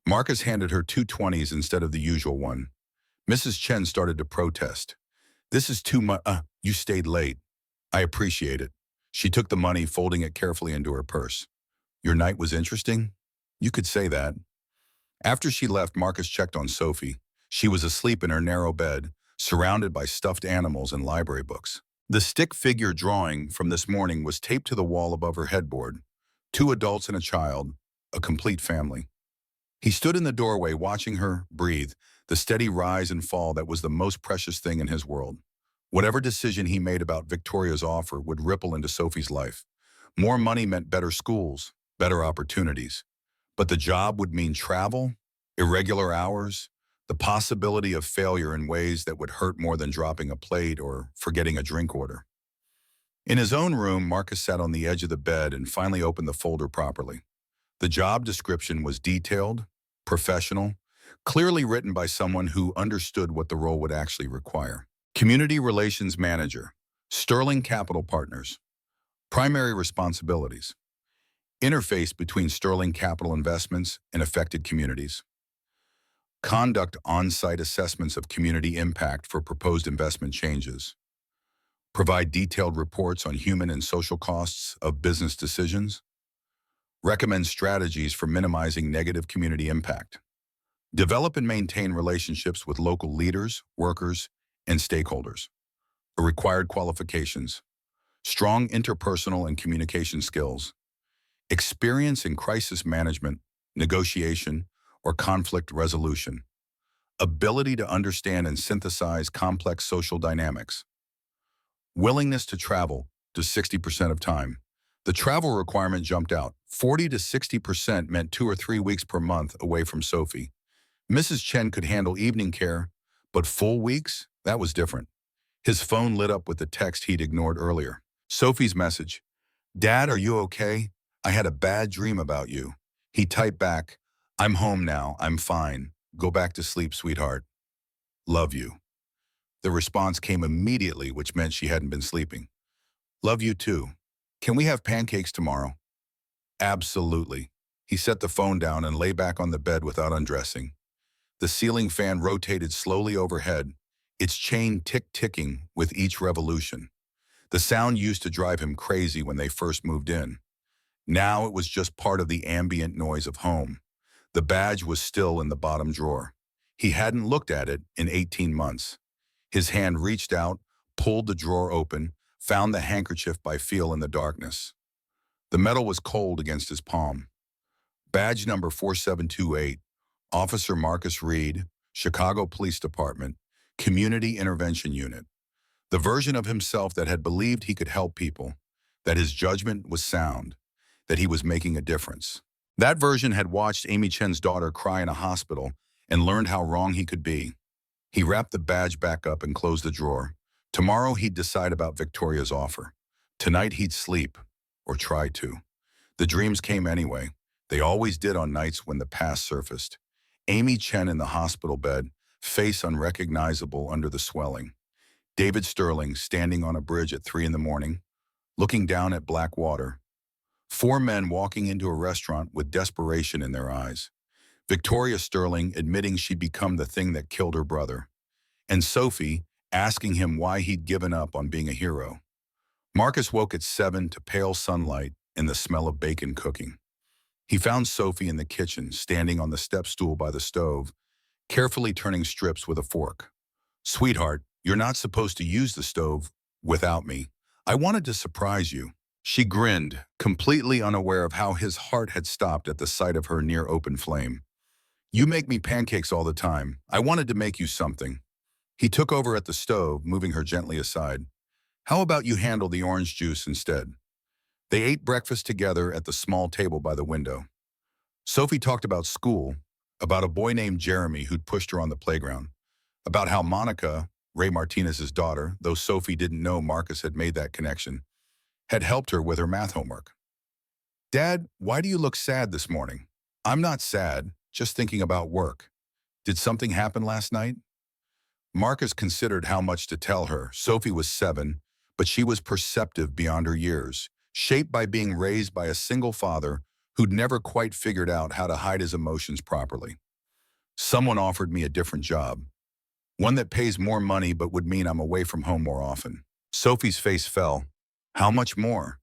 Marcus handed her 2 20s instead of the usual one. Mrs. Chen started to protest. This is too much. You stayed late. I appreciate it. She took the money, folding it carefully into her purse. Your night was interesting? You could say that. After she left, Marcus checked on Sophie. She was asleep in her narrow bed, surrounded by stuffed animals and library books. The stick figure drawing from this morning was taped to the wall above her headboard. 2 adults and a child, a complete family. He stood in the doorway watching her breathe, the steady rise and fall that was the most precious thing in his world. Whatever decision he made about Victoria's offer would ripple into Sophie's life. More money meant better schools, better opportunities. But the job would mean travel, irregular hours, the possibility of failure in ways that would hurt more than dropping a plate or forgetting a drink order. In his own room, Marcus sat on the edge of the bed and finally opened the folder properly. The job description was detailed, professional, clearly written by someone who understood what the role would actually require. Community Relations Manager, Sterling Capital Partners. Primary responsibilities: interface between Sterling Capital Investments and affected communities. Conduct on-site assessments of community impact for proposed investment changes. Provide detailed reports on human and social costs of business decisions. Recommend strategies for minimizing negative community impact. Develop and maintain relationships with local leaders, workers, and stakeholders. Required qualifications: strong interpersonal and communication skills, experience in crisis management, negotiation, or conflict resolution, ability to understand and synthesize complex social dynamics, willingness to travel to 60% of time. The travel requirement jumped out. 40 to 60% meant 2 or 3 weeks per month away from Sophie. Mrs. Chen could handle evening care, but full weeks? That was different. His phone lit up with the text he'd ignored earlier. Sophie's message: Dad, are you okay? I had a bad dream about you. He typed back, I'm home now, I'm fine. Go back to sleep, sweetheart. Love you. The response came immediately, which meant she hadn't been sleeping. Love you too. Can we have pancakes tomorrow? Absolutely. He set the phone down and lay back on the bed without undressing. The ceiling fan rotated slowly overhead, its chain tick-ticking with each revolution. The sound used to drive him crazy when they first moved in. Now it was just part of the ambient noise of home. The badge was still in the bottom drawer. He hadn't looked at it in 18 months. His hand reached out, pulled the drawer open, found the handkerchief by feel in the darkness. The metal was cold against his palm. Badge number 4728, Officer Marcus Reed, Chicago Police Department, Community Intervention Unit. The version of himself that had believed he could help people, that his judgment was sound, that he was making a difference. That version had watched Amy Chen's daughter cry in a hospital and learned how wrong he could be. He wrapped the badge back up and closed the drawer. Tomorrow he'd decide about Victoria's offer. Tonight he'd sleep, or try to. The dreams came anyway. They always did on nights when the past surfaced. Amy Chen in the hospital bed, face unrecognizable under the swelling. David Sterling standing on a bridge at 3 in the morning, looking down at black water. 4 men walking into a restaurant with desperation in their eyes. Victoria Sterling admitting she'd become the thing that killed her brother. And Sophie asking him why he'd given up on being a hero. Marcus woke at 7 to pale sunlight and the smell of bacon cooking. He found Sophie in the kitchen, standing on the step stool by the stove, carefully turning strips with a fork. "Sweetheart, you're not supposed to use the stove without me. I wanted to surprise you." She grinned, completely unaware of how his heart had stopped at the sight of her near open flame. "You make me pancakes all the time. I wanted to make you something." He took over at the stove, moving her gently aside. "How about you handle the orange juice instead?" They ate breakfast together at the small table by the window. Sophie talked about school, about a boy named Jeremy who'd pushed her on the playground, about how Monica, Ray Martinez's daughter, though Sophie didn't know Marcus had made that connection, had helped her with her math homework. "Dad, why do you look sad this morning?" "I'm not sad, just thinking about work." "Did something happen last night?" Marcus considered how much to tell her. Sophie was 7, but she was perceptive beyond her years, shaped by being raised by a single father who'd never quite figured out how to hide his emotions properly. "Someone offered me a different job. One that pays more money but would mean I'm away from home more often." Sophie's face fell. "How much more?"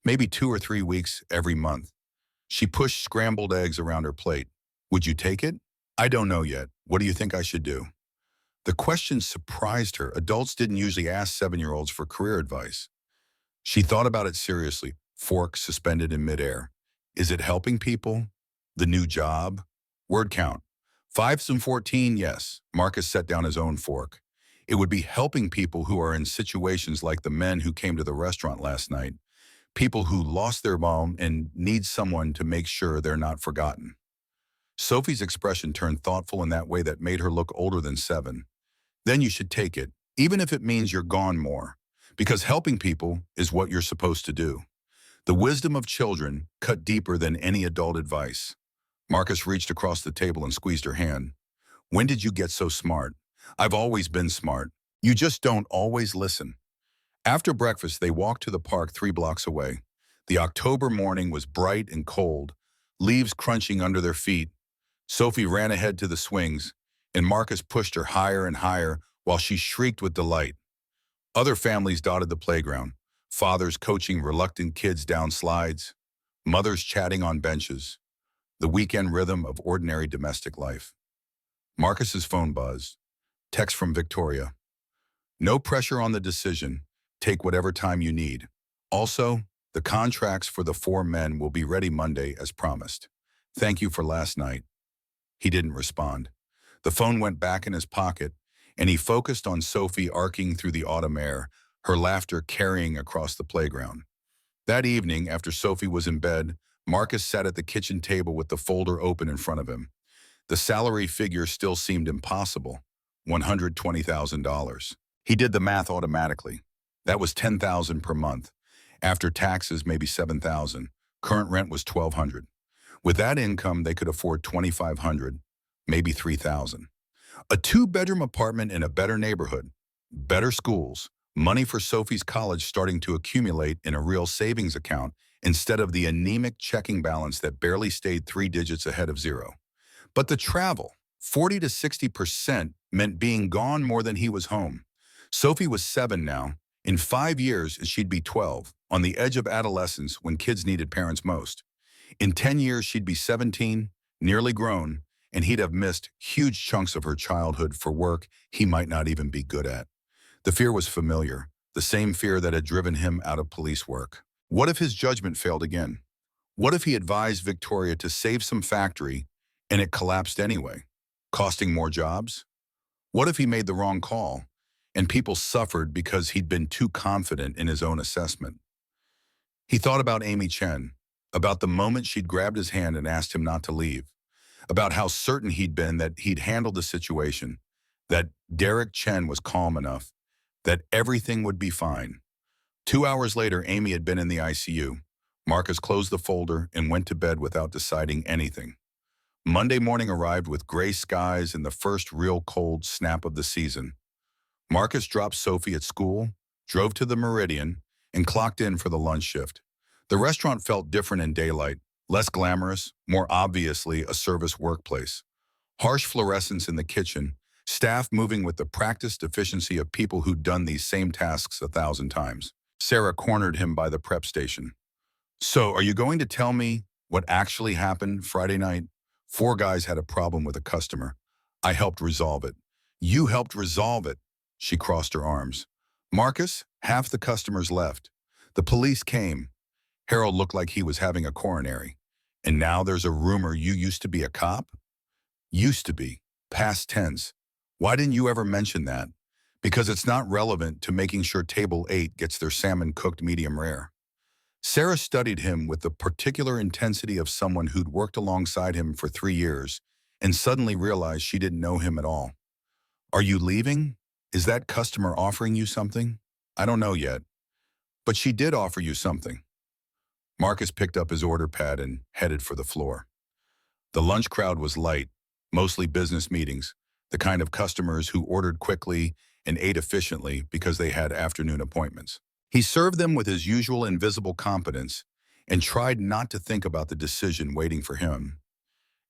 "Maybe 2 or 3 weeks every month." She pushed scrambled eggs around her plate. "Would you take it?" "I don't know yet. What do you think I should do?" The question surprised her. Adults didn't usually ask 7-year-olds for career advice. She thought about it seriously, fork suspended in midair. Is it helping people? The new job? Word count. 5s and 14, yes. Marcus set down his own fork. It would be helping people who are in situations like the men who came to the restaurant last night. People who lost their mom and need someone to make sure they're not forgotten. Sophie's expression turned thoughtful in that way that made her look older than 7. "Then you should take it, even if it means you're gone more. Because helping people is what you're supposed to do." The wisdom of children cut deeper than any adult advice. Marcus reached across the table and squeezed her hand. "When did you get so smart?" "I've always been smart. You just don't always listen." After breakfast, they walked to the park 3 blocks away. The October morning was bright and cold, leaves crunching under their feet. Sophie ran ahead to the swings, and Marcus pushed her higher and higher while she shrieked with delight. Other families dotted the playground, fathers coaching reluctant kids down slides, mothers chatting on benches, the weekend rhythm of ordinary domestic life. Marcus's phone buzzed. Text from Victoria. "No pressure on the decision. Take whatever time you need. Also, the contracts for the 4 men will be ready Monday as promised. Thank you for last night." He didn't respond. The phone went back in his pocket, and he focused on Sophie arcing through the autumn air, her laughter carrying across the playground. That evening, after Sophie was in bed, Marcus sat at the kitchen table with the folder open in front of him. The salary figure still seemed impossible, $120,000. He did the math automatically. That was $10,000 per month. After taxes, maybe $7,000. Current rent was $1,200. With that income, they could afford $2,500, maybe $3,000. A 2-bedroom apartment in a better neighborhood, better schools, money for Sophie's college starting to accumulate in a real savings account instead of the anemic checking balance that barely stayed 3 digits ahead of zero. But the travel, 40 to 60%, meant being gone more than he was home. Sophie was 7 now. In 5 years, she'd be 12, on the edge of adolescence when kids needed parents most. In 10 years, she'd be 17, nearly grown, and he'd have missed huge chunks of her childhood for work he might not even be good at. The fear was familiar, the same fear that had driven him out of police work. What if his judgment failed again? What if he advised Victoria to save some factory and it collapsed anyway, costing more jobs? What if he made the wrong call and people suffered because he'd been too confident in his own assessment. He thought about Amy Chen, about the moment she'd grabbed his hand and asked him not to leave, about how certain he'd been that he'd handled the situation, that Derek Chen was calm enough, that everything would be fine. 2 hours later, Amy had been in the ICU. Marcus closed the folder and went to bed without deciding anything. Monday morning arrived with gray skies and the first real cold snap of the season. Marcus dropped Sophie at school, drove to the Meridian, and clocked in for the lunch shift. The restaurant felt different in daylight, less glamorous, more obviously a service workplace. Harsh fluorescence in the kitchen, staff moving with the practiced efficiency of people who'd done these same tasks 1,000 times. Sarah cornered him by the prep station. "So, are you going to tell me what actually happened Friday night?" "4 guys had a problem with a customer. I helped resolve it." "You helped resolve it?" She crossed her arms. "Marcus, half the customers left. The police came. Harold looked like he was having a coronary. And now there's a rumor you used to be a cop?" "Used to be. Past tense. Why didn't you ever mention that?" "Because it's not relevant to making sure table 8 gets their salmon cooked medium rare." Sarah studied him with the particular intensity of someone who'd worked alongside him for 3 years and suddenly realized she didn't know him at all. "Are you leaving? Is that customer offering you something?" "I don't know yet. But she did offer you something." Marcus picked up his order pad and headed for the floor. The lunch crowd was light, mostly business meetings, the kind of customers who ordered quickly and ate efficiently because they had afternoon appointments. He served them with his usual invisible competence and tried not to think about the decision waiting for him.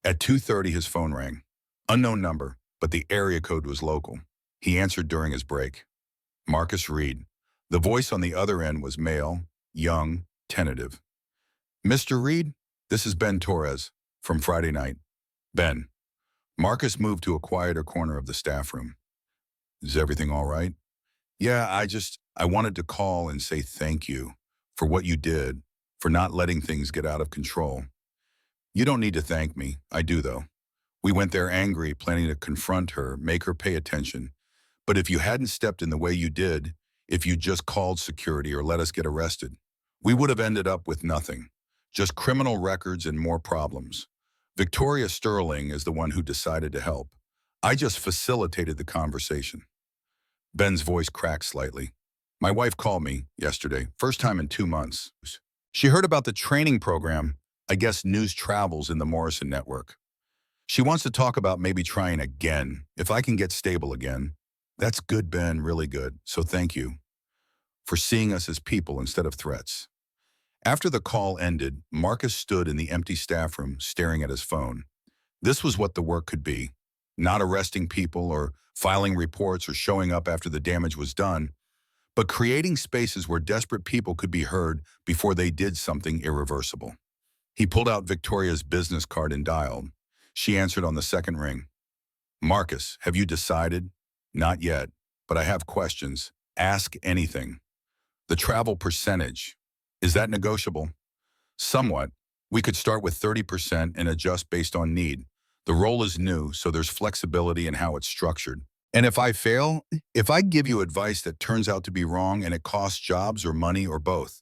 At 2:30, his phone rang. Unknown number, but the area code was local. He answered during his break. Marcus Reed. The voice on the other end was male, young, tentative. "Mr. Reed, this is Ben Torres from Friday night." "Ben." Marcus moved to a quieter corner of the staff room. "Is everything all right?" "Yeah, I wanted to call and say thank you for what you did, for not letting things get out of control." "You don't need to thank me. I do, though. We went there angry, planning to confront her, make her pay attention. But if you hadn't stepped in the way you did, if you just called security or let us get arrested, we would have ended up with nothing. Just criminal records and more problems. Victoria Sterling is the one who decided to help. I just facilitated the conversation." Ben's voice cracked slightly. "My wife called me yesterday, first time in 2 months. She heard about the training program. I guess news travels in the Morrison network. She wants to talk about maybe trying again, if I can get stable again." "That's good, Ben, really good. So thank you for seeing us as people instead of threats." After the call ended, Marcus stood in the empty staff room staring at his phone. This was what the work could be. Not arresting people or filing reports or showing up after the damage was done, but creating spaces where desperate people could be heard before they did something irreversible. He pulled out Victoria's business card and dialed. She answered on the second ring. "Marcus, have you decided?" "Not yet, but I have questions. Ask anything." "The travel percentage. Is that negotiable?" "Somewhat. We could start with 30% and adjust based on need. The role is new, so there's flexibility in how it's structured. And if I fail, if I give you advice that turns out to be wrong and it costs jobs or money or both."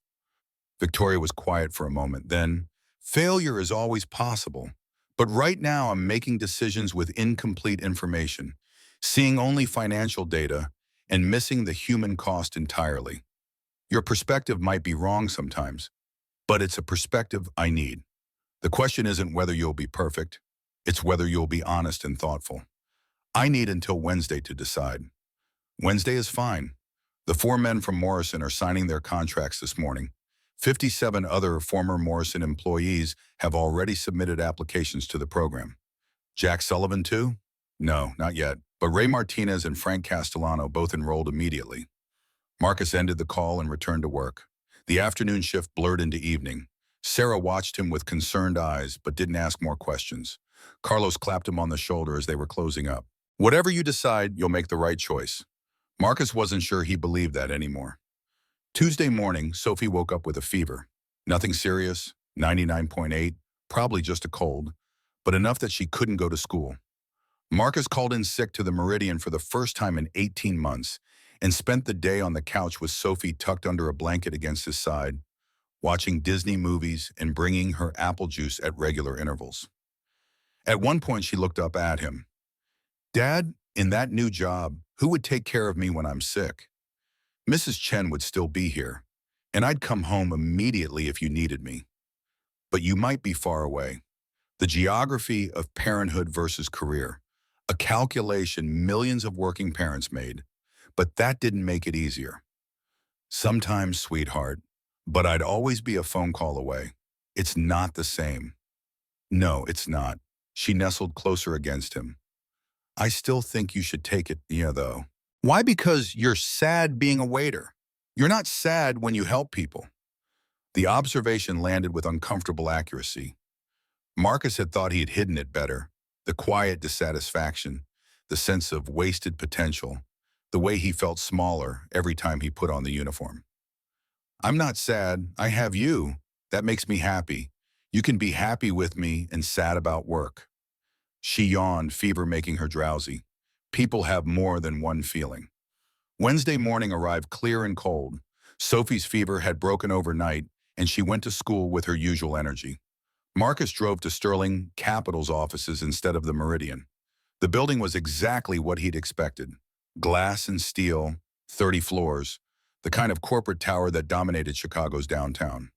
Victoria was quiet for a moment. Then, "Failure is always possible. But right now I'm making decisions with incomplete information, seeing only financial data and missing the human cost entirely. Your perspective might be wrong sometimes, but it's a perspective I need. The question isn't whether you'll be perfect, it's whether you'll be honest and thoughtful. I need until Wednesday to decide." "Wednesday is fine. The 4 men from Morrison are signing their contracts this morning. 57 other former Morrison employees have already submitted applications to the program." "Jack Sullivan too?" "No, not yet, but Ray Martinez and Frank Castellano both enrolled immediately." Marcus ended the call and returned to work. The afternoon shift blurred into evening. Sarah watched him with concerned eyes, but didn't ask more questions. Carlos clapped him on the shoulder as they were closing up. "Whatever you decide, you'll make the right choice." Marcus wasn't sure he believed that anymore. Tuesday morning, Sophie woke up with a fever. Nothing serious, 99.8, probably just a cold, but enough that she couldn't go to school. Marcus called in sick to the Meridian for the first time in 18 months, and spent the day on the couch with Sophie tucked under a blanket against his side, watching Disney movies and bringing her apple juice at regular intervals. At one point, she looked up at him. "Dad, in that new job, who would take care of me when I'm sick? Mrs. Chen would still be here, and I'd come home immediately if you needed me. But you might be far away." The geography of parenthood versus career, a calculation millions of working parents made, but that didn't make it easier. "Sometimes, sweetheart, but I'd always be a phone call away. It's not the same." "No, it's not." She nestled closer against him. "I still think you should take it, though." "Why? Because you're sad being a waiter. You're not sad when you help people." The observation landed with uncomfortable accuracy. Marcus had thought he had hidden it better, the quiet dissatisfaction, the sense of wasted potential, the way he felt smaller every time he put on the uniform. "I'm not sad. I have you. That makes me happy. You can be happy with me and sad about work." She yawned, fever making her drowsy. People have more than one feeling. Wednesday morning arrived clear and cold. Sophie's fever had broken overnight, and she went to school with her usual energy. Marcus drove to Sterling Capital's offices instead of the Meridian. The building was exactly what he'd expected. Glass and steel, 30 floors, the kind of corporate tower that dominated Chicago's downtown.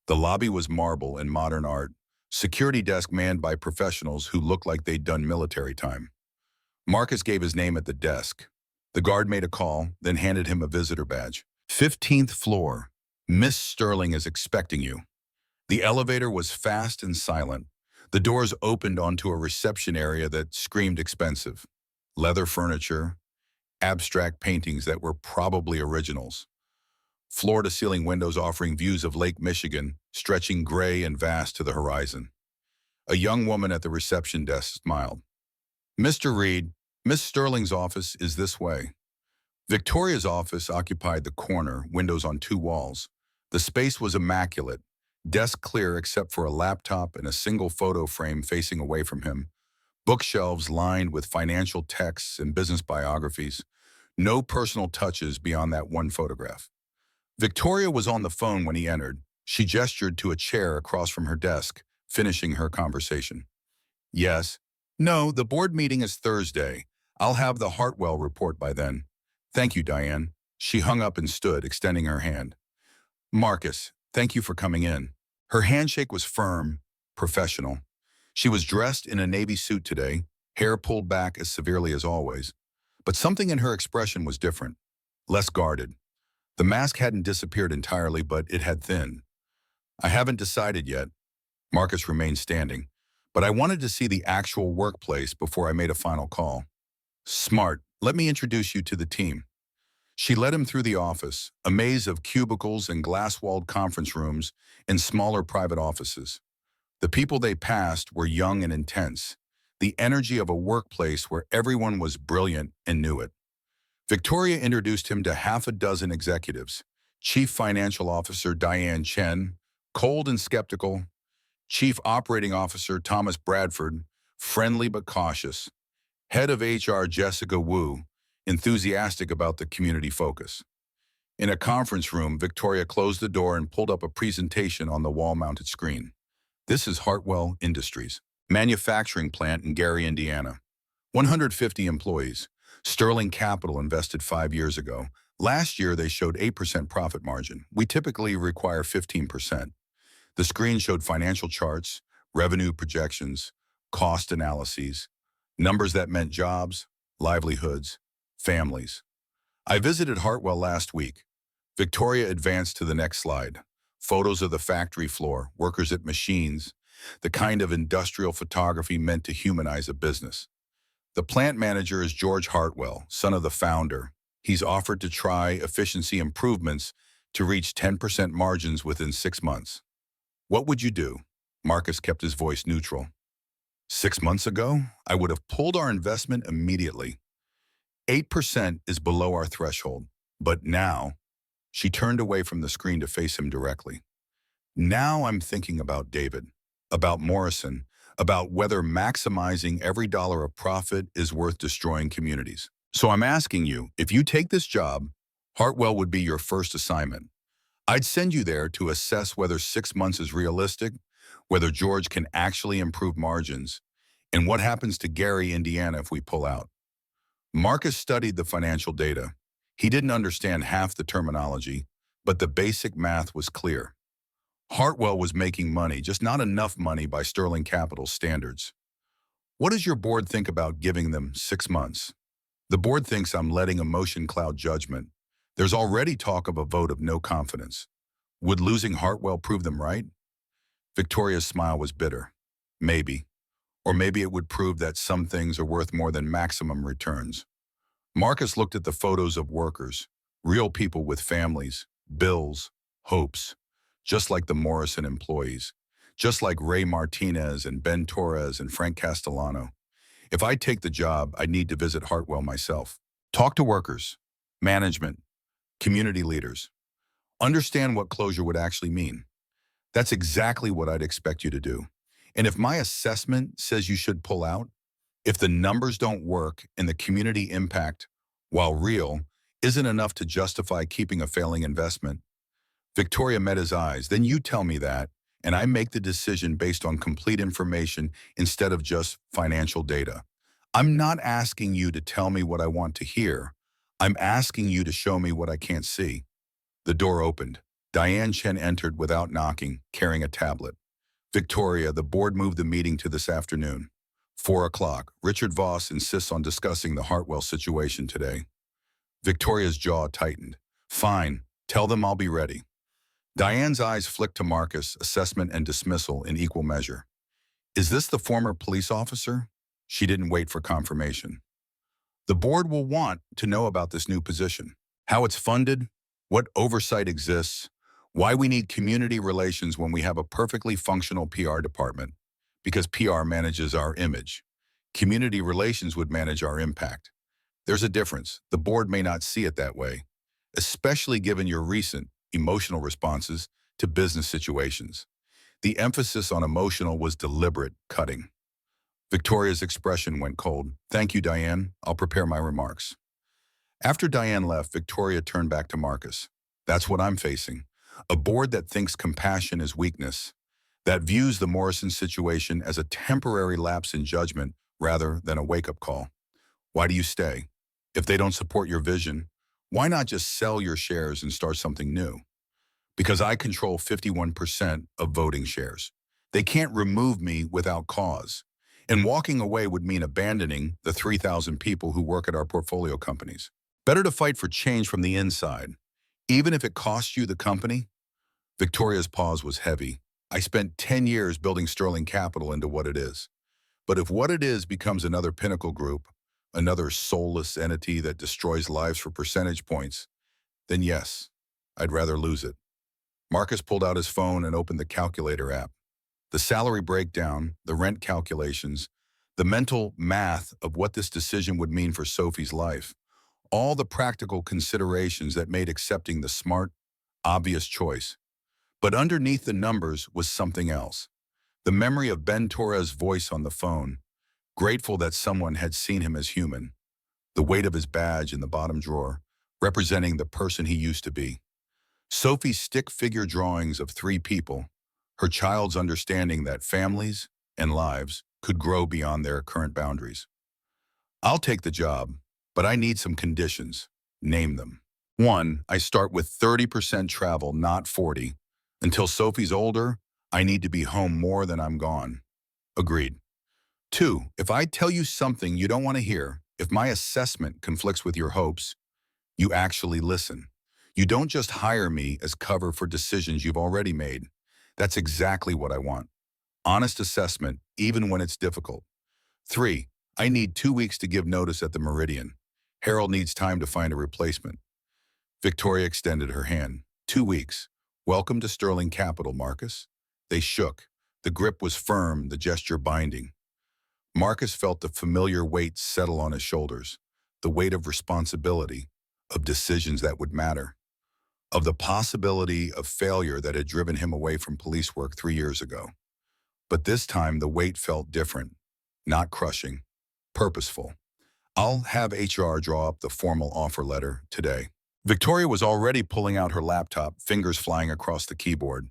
The lobby was marble and modern art, security desk manned by professionals who looked like they'd done military time. Marcus gave his name at the desk. The guard made a call, then handed him a visitor badge. 15th floor. Miss Sterling is expecting you." The elevator was fast and silent. The doors opened onto a reception area that screamed expensive. Leather furniture, abstract paintings that were probably originals. Floor-to-ceiling windows offering views of Lake Michigan, stretching gray and vast to the horizon. A young woman at the reception desk smiled. "Mr. Reed, Miss Sterling's office is this way." Victoria's office occupied the corner, windows on 2 walls. The space was immaculate, desk clear except for a laptop and a single photo frame facing away from him, bookshelves lined with financial texts and business biographies, no personal touches beyond that one photograph. Victoria was on the phone when he entered. She gestured to a chair across from her desk, finishing her conversation. "Yes. No, the board meeting is Thursday. I'll have the Hartwell report by then. Thank you, Diane." She hung up and stood, extending her hand. "Marcus, thank you for coming in." Her handshake was firm, professional. She was dressed in a navy suit today, hair pulled back as severely as always. But something in her expression was different, less guarded. The mask hadn't disappeared entirely, but it had thinned. "I haven't decided yet." Marcus remained standing. "But I wanted to see the actual workplace before I made a final call." "Smart. Let me introduce you to the team." She led him through the office, a maze of cubicles and glass-walled conference rooms and smaller private offices. The people they passed were young and intense, the energy of a workplace where everyone was brilliant and knew it. Victoria introduced him to half a dozen executives. Chief Financial Officer Diane Chen, cold and skeptical. Chief Operating Officer Thomas Bradford, friendly but cautious. Head of HR Jessica Wu, enthusiastic about the community focus. In a conference room, Victoria closed the door and pulled up a presentation on the wall-mounted screen. "This is Hartwell Industries, manufacturing plant in Gary, Indiana. 150 employees. Sterling Capital invested 5 years ago. Last year, they showed 8% profit margin. We typically require 15%. The screen showed financial charts, revenue projections, cost analyses, numbers that meant jobs, livelihoods, families. "I visited Hartwell last week." Victoria advanced to the next slide. Photos of the factory floor, workers at machines, the kind of industrial photography meant to humanize a business. "The plant manager is George Hartwell, son of the founder. He's offered to try efficiency improvements to reach 10% margins within 6 months. What would you do?" Marcus kept his voice neutral. 6 months ago, I would have pulled our investment immediately. 8% is below our threshold. But now," she turned away from the screen to face him directly. "Now I'm thinking about David, about Morrison, about whether maximizing every dollar of profit is worth destroying communities." So I'm asking you, if you take this job, Hartwell would be your first assignment. I'd send you there to assess whether 6 months is realistic, whether George can actually improve margins, and what happens to Gary, Indiana, if we pull out. Marcus studied the financial data. He didn't understand half the terminology, but the basic math was clear. Hartwell was making money, just not enough money by Sterling Capital standards. What does your board think about giving them 6 months? The board thinks I'm letting emotion cloud judgment. There's already talk of a vote of no confidence. Would losing Hartwell prove them right? Victoria's smile was bitter. Maybe. Or maybe it would prove that some things are worth more than maximum returns. Marcus looked at the photos of workers, real people with families, bills, hopes, just like the Morrison employees, just like Ray Martinez and Ben Torres and Frank Castellano. If I take the job, I need to visit Hartwell myself. Talk to workers, management, community leaders. Understand what closure would actually mean. That's exactly what I'd expect you to do. And if my assessment says you should pull out, if the numbers don't work and the community impact, while real, isn't enough to justify keeping a failing investment, Victoria met his eyes. Then you tell me that, and I make the decision based on complete information instead of just financial data. I'm not asking you to tell me what I want to hear. I'm asking you to show me what I can't see. The door opened. Diane Chen entered without knocking, carrying a tablet. Victoria, the board moved the meeting to this afternoon. 4 o'clock. Richard Voss insists on discussing the Hartwell situation today. Victoria's jaw tightened. Fine. Tell them I'll be ready. Diane's eyes flicked to Marcus, assessment and dismissal in equal measure. Is this the former police officer? She didn't wait for confirmation. The board will want to know about this new position, how it's funded, what oversight exists, why we need community relations when we have a perfectly functional PR department, because PR manages our image. Community relations would manage our impact. There's a difference. The board may not see it that way, especially given your recent emotional responses to business situations. The emphasis on emotional was deliberate, cutting. Victoria's expression went cold. Thank you, Diane. I'll prepare my remarks. After Diane left, Victoria turned back to Marcus. That's what I'm facing. A board that thinks compassion is weakness, that views the Morrison situation as a temporary lapse in judgment rather than a wake-up call. Why do you stay? If they don't support your vision, why not just sell your shares and start something new? Because I control 51% of voting shares. They can't remove me without cause. And walking away would mean abandoning the 3,000 people who work at our portfolio companies. Better to fight for change from the inside, even if it costs you the company. Victoria's pause was heavy. I spent 10 years building Sterling Capital into what it is. But if what it is becomes another Pinnacle Group, another soulless entity that destroys lives for percentage points, then yes, I'd rather lose it. Marcus pulled out his phone and opened the calculator app. The salary breakdown, the rent calculations, the mental math of what this decision would mean for Sophie's life, all the practical considerations that made accepting the smart, obvious choice. But underneath the numbers was something else. The memory of Ben Torres' voice on the phone, grateful that someone had seen him as human. The weight of his badge in the bottom drawer, representing the person he used to be. Sophie's stick figure drawings of 3 people, her child's understanding that families and lives could grow beyond their current boundaries. I'll take the job, but I need some conditions. Name them. 1, I start with 30% travel, not 40. Until Sophie's older, I need to be home more than I'm gone. Agreed. 2, if I tell you something you don't want to hear, if my assessment conflicts with your hopes, you actually listen. You don't just hire me as cover for decisions you've already made. That's exactly what I want. Honest assessment, even when it's difficult. 3, I need 2 weeks to give notice at the Meridian. Harold needs time to find a replacement. Victoria extended her hand. 2 weeks. Welcome to Sterling Capital, Marcus. They shook. The grip was firm, the gesture binding. Marcus felt the familiar weight settle on his shoulders, the weight of responsibility, of decisions that would matter, of the possibility of failure that had driven him away from police work 3 years ago. But this time the weight felt different, not crushing, purposeful. I'll have HR draw up the formal offer letter today. Victoria was already pulling out her laptop, fingers flying across the keyboard.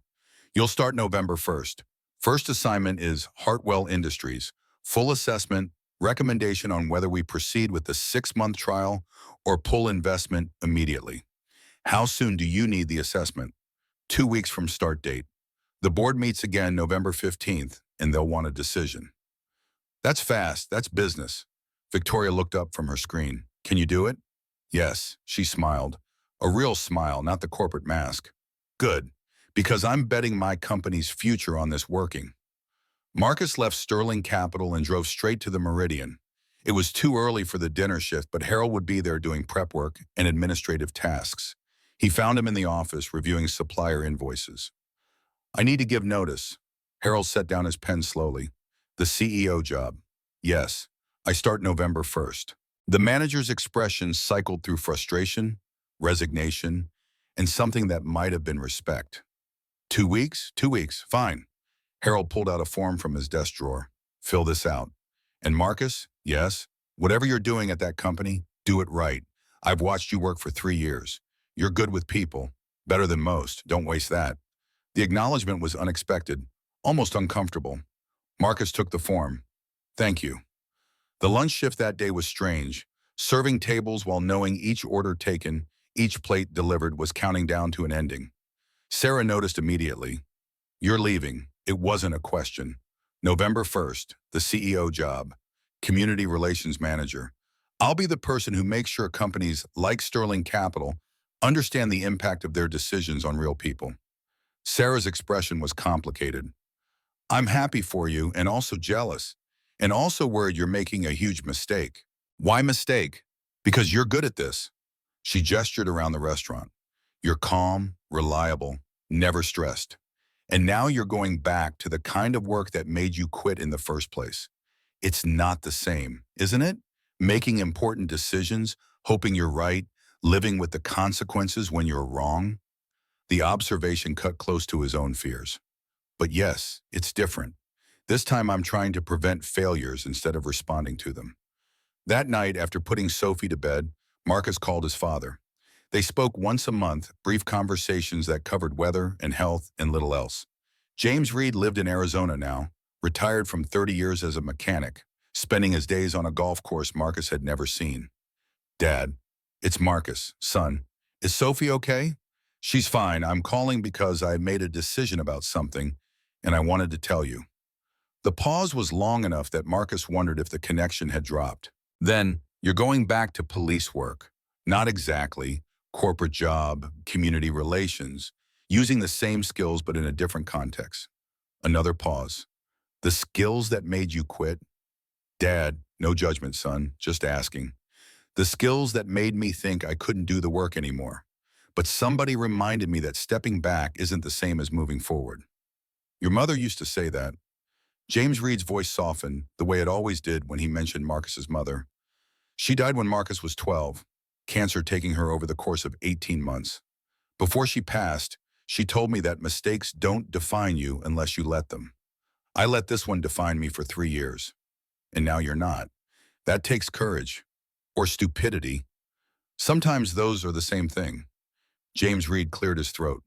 You'll start November 1st. First assignment is Hartwell Industries. Full assessment, recommendation on whether we proceed with the 6-month trial or pull investment immediately. How soon do you need the assessment? 2 weeks from start date. The board meets again November 15th, and they'll want a decision. That's fast. That's business. Victoria looked up from her screen. Can you do it? Yes, she smiled. A real smile, not the corporate mask. Good, because I'm betting my company's future on this working. Marcus left Sterling Capital and drove straight to the Meridian. It was too early for the dinner shift, but Harold would be there doing prep work and administrative tasks. He found him in the office reviewing supplier invoices. I need to give notice. Harold set down his pen slowly. The CEO job. Yes, I start November 1st. The manager's expression cycled through frustration, resignation, and something that might have been respect. 2 weeks? 2 weeks, fine. Harold pulled out a form from his desk drawer. Fill this out. And Marcus, yes, whatever you're doing at that company, do it right. I've watched you work for 3 years. You're good with people. Better than most. Don't waste that. The acknowledgement was unexpected, almost uncomfortable. Marcus took the form. Thank you. The lunch shift that day was strange. Serving tables while knowing each order taken, each plate delivered was counting down to an ending. Sarah noticed immediately. You're leaving. It wasn't a question. November 1st, the CEO job. Community Relations Manager. I'll be the person who makes sure companies like Sterling Capital understand the impact of their decisions on real people. Sarah's expression was complicated. I'm happy for you and also jealous, and also worried you're making a huge mistake. Why mistake? Because you're good at this. She gestured around the restaurant. You're calm, reliable, never stressed. And now you're going back to the kind of work that made you quit in the first place. It's not the same, isn't it? Making important decisions, hoping you're right, living with the consequences when you're wrong. The observation cut close to his own fears. But yes, it's different. This time I'm trying to prevent failures instead of responding to them. That night, after putting Sophie to bed, Marcus called his father. They spoke once a month, brief conversations that covered weather and health and little else. James Reed lived in Arizona now, retired from 30 years as a mechanic, spending his days on a golf course Marcus had never seen. Dad, it's Marcus, son. Is Sophie okay? She's fine. I'm calling because I made a decision about something, and I wanted to tell you. The pause was long enough that Marcus wondered if the connection had dropped. Then, you're going back to police work. Not exactly. Corporate job, community relations, using the same skills but in a different context. Another pause. The skills that made you quit? Dad, no judgment, son, just asking. The skills that made me think I couldn't do the work anymore. But somebody reminded me that stepping back isn't the same as moving forward. Your mother used to say that. James Reed's voice softened, the way it always did when he mentioned Marcus's mother. She died when Marcus was 12, cancer taking her over the course of 18 months. Before she passed, she told me that mistakes don't define you unless you let them. I let this one define me for 3 years. And now you're not. That takes courage. Or stupidity. Sometimes those are the same thing. James Reed cleared his throat.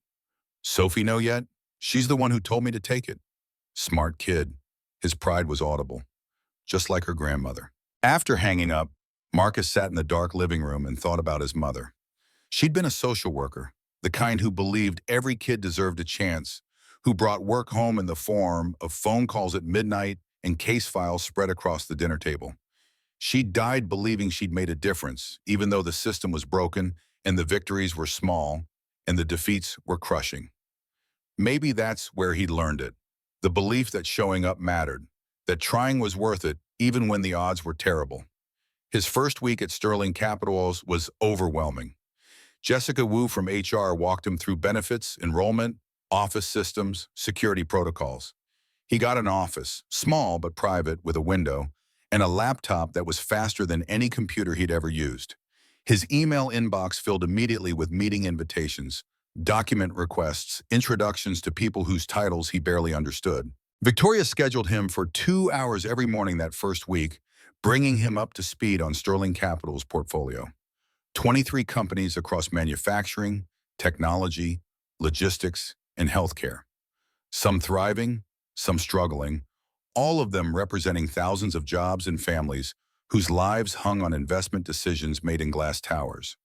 Sophie know yet? She's the one who told me to take it. Smart kid. His pride was audible, just like her grandmother. After hanging up, Marcus sat in the dark living room and thought about his mother. She'd been a social worker, the kind who believed every kid deserved a chance, who brought work home in the form of phone calls at midnight and case files spread across the dinner table. She died believing she'd made a difference, even though the system was broken and the victories were small and the defeats were crushing. Maybe that's where he learned it. The belief that showing up mattered, that trying was worth it even when the odds were terrible. His first week at Sterling Capital was overwhelming. Jessica Wu from HR walked him through benefits, enrollment, office systems, security protocols. He got an office, small but private, with a window, and a laptop that was faster than any computer he'd ever used. His email inbox filled immediately with meeting invitations, document requests, introductions to people whose titles he barely understood. Victoria scheduled him for 2 hours every morning that first week, bringing him up to speed on Sterling Capital's portfolio. 23 companies across manufacturing, technology, logistics, and healthcare. Some thriving, some struggling, all of them representing thousands of jobs and families whose lives hung on investment decisions made in glass towers.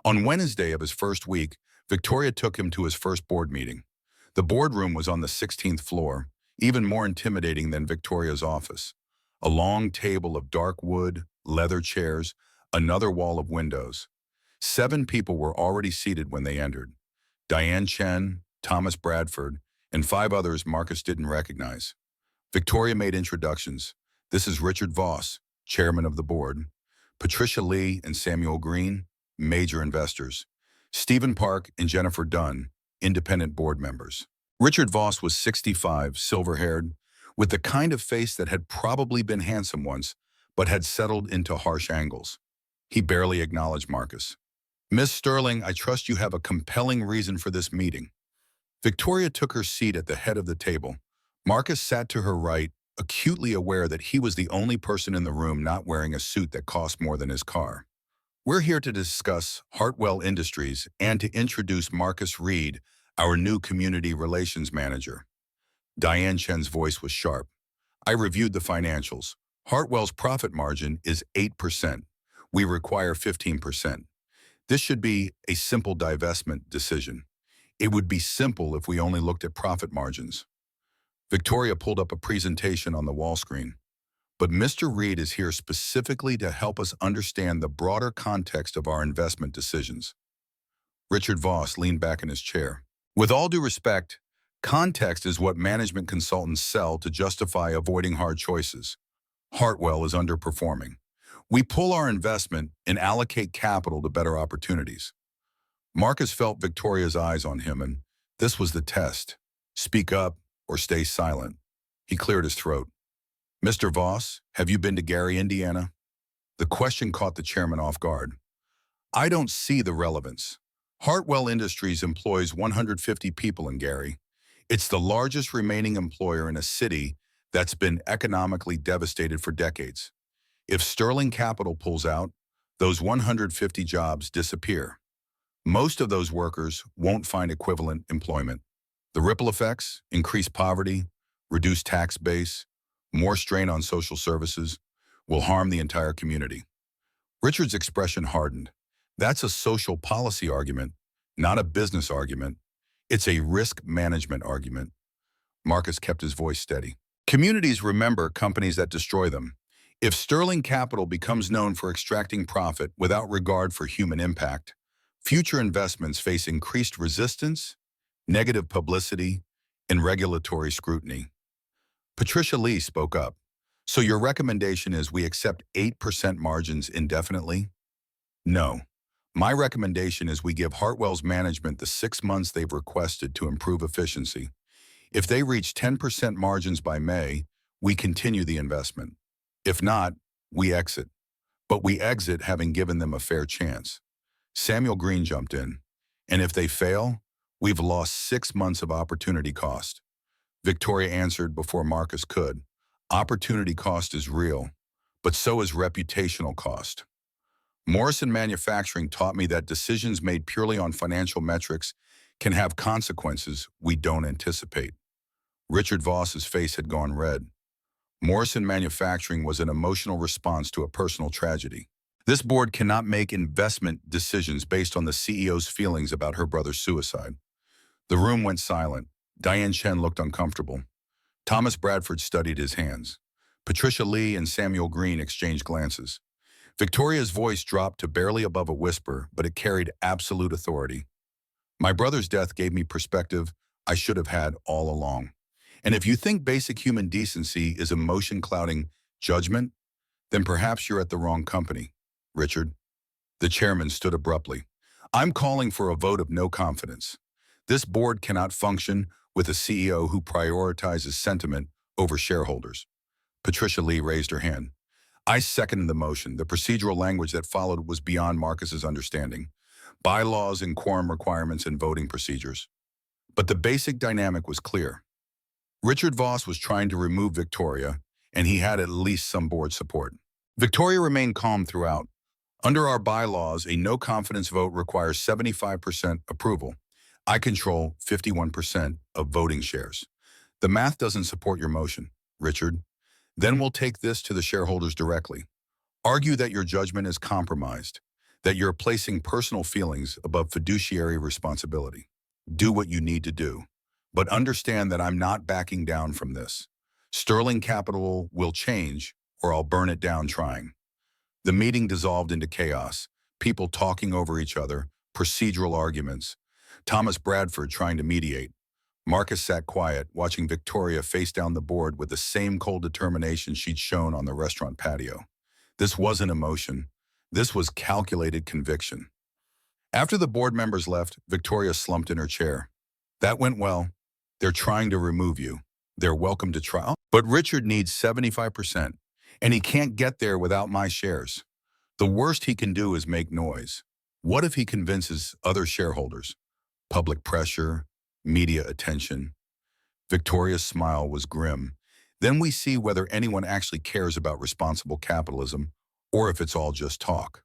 On Wednesday of his first week, Victoria took him to his first board meeting. The boardroom was on the 16th floor, even more intimidating than Victoria's office. A long table of dark wood, leather chairs, another wall of windows. 7 people were already seated when they entered. Diane Chen, Thomas Bradford, and 5 others Marcus didn't recognize. Victoria made introductions. This is Richard Voss, chairman of the board. Patricia Lee and Samuel Green, major investors. Stephen Park and Jennifer Dunn, independent board members. Richard Voss was 65, silver-haired, with the kind of face that had probably been handsome once, but had settled into harsh angles. He barely acknowledged Marcus. Miss Sterling, I trust you have a compelling reason for this meeting. Victoria took her seat at the head of the table. Marcus sat to her right, acutely aware that he was the only person in the room not wearing a suit that cost more than his car. We're here to discuss Hartwell Industries and to introduce Marcus Reed, our new community relations manager. Diane Chen's voice was sharp. I reviewed the financials. Hartwell's profit margin is 8%. We require 15%. This should be a simple divestment decision. It would be simple if we only looked at profit margins. Victoria pulled up a presentation on the wall screen. But Mr. Reed is here specifically to help us understand the broader context of our investment decisions. Richard Voss leaned back in his chair. With all due respect, context is what management consultants sell to justify avoiding hard choices. Hartwell is underperforming. We pull our investment and allocate capital to better opportunities. Marcus felt Victoria's eyes on him, and this was the test. Speak up or stay silent. He cleared his throat. Mr. Voss, have you been to Gary, Indiana? The question caught the chairman off guard. I don't see the relevance. Hartwell Industries employs 150 people in Gary. It's the largest remaining employer in a city that's been economically devastated for decades. If Sterling Capital pulls out, those 150 jobs disappear. Most of those workers won't find equivalent employment. The ripple effects, increased poverty, reduced tax base, more strain on social services, will harm the entire community. Richard's expression hardened. That's a social policy argument, not a business argument. It's a risk management argument. Marcus kept his voice steady. Communities remember companies that destroy them. If Sterling Capital becomes known for extracting profit without regard for human impact, future investments face increased resistance, negative publicity, and regulatory scrutiny. Patricia Lee spoke up. So your recommendation is we accept 8% margins indefinitely? No. My recommendation is we give Hartwell's management the 6 months they've requested to improve efficiency. If they reach 10% margins by May, we continue the investment. If not, we exit. But we exit having given them a fair chance. Samuel Green jumped in. And if they fail, we've lost 6 months of opportunity cost. Victoria answered before Marcus could. Opportunity cost is real, but so is reputational cost. Morrison Manufacturing taught me that decisions made purely on financial metrics can have consequences we don't anticipate. Richard Voss's face had gone red. Morrison Manufacturing was an emotional response to a personal tragedy. This board cannot make investment decisions based on the CEO's feelings about her brother's suicide. The room went silent. Diane Chen looked uncomfortable. Thomas Bradford studied his hands. Patricia Lee and Samuel Green exchanged glances. Victoria's voice dropped to barely above a whisper, but it carried absolute authority. My brother's death gave me perspective I should have had all along. And if you think basic human decency is emotion clouding judgment, then perhaps you're at the wrong company, Richard. The chairman stood abruptly. I'm calling for a vote of no confidence. This board cannot function with a CEO who prioritizes sentiment over shareholders. Patricia Lee raised her hand. I seconded the motion. The procedural language that followed was beyond Marcus's understanding. Bylaws and quorum requirements and voting procedures. But the basic dynamic was clear. Richard Voss was trying to remove Victoria, and he had at least some board support. Victoria remained calm throughout. Under our bylaws, a no-confidence vote requires 75% approval. I control 51% of voting shares. The math doesn't support your motion, Richard. Then we'll take this to the shareholders directly. Argue that your judgment is compromised, that you're placing personal feelings above fiduciary responsibility. Do what you need to do. But understand that I'm not backing down from this. Sterling Capital will change, or I'll burn it down trying. The meeting dissolved into chaos, people talking over each other, procedural arguments. Thomas Bradford trying to mediate. Marcus sat quiet, watching Victoria face down the board with the same cold determination she'd shown on the restaurant patio. This wasn't emotion. This was calculated conviction. After the board members left, Victoria slumped in her chair. That went well. They're trying to remove you. They're welcome to trial. But Richard needs 75%, and he can't get there without my shares. The worst he can do is make noise. What if he convinces other shareholders? Public pressure, media attention. Victoria's smile was grim. Then we see whether anyone actually cares about responsible capitalism or if it's all just talk.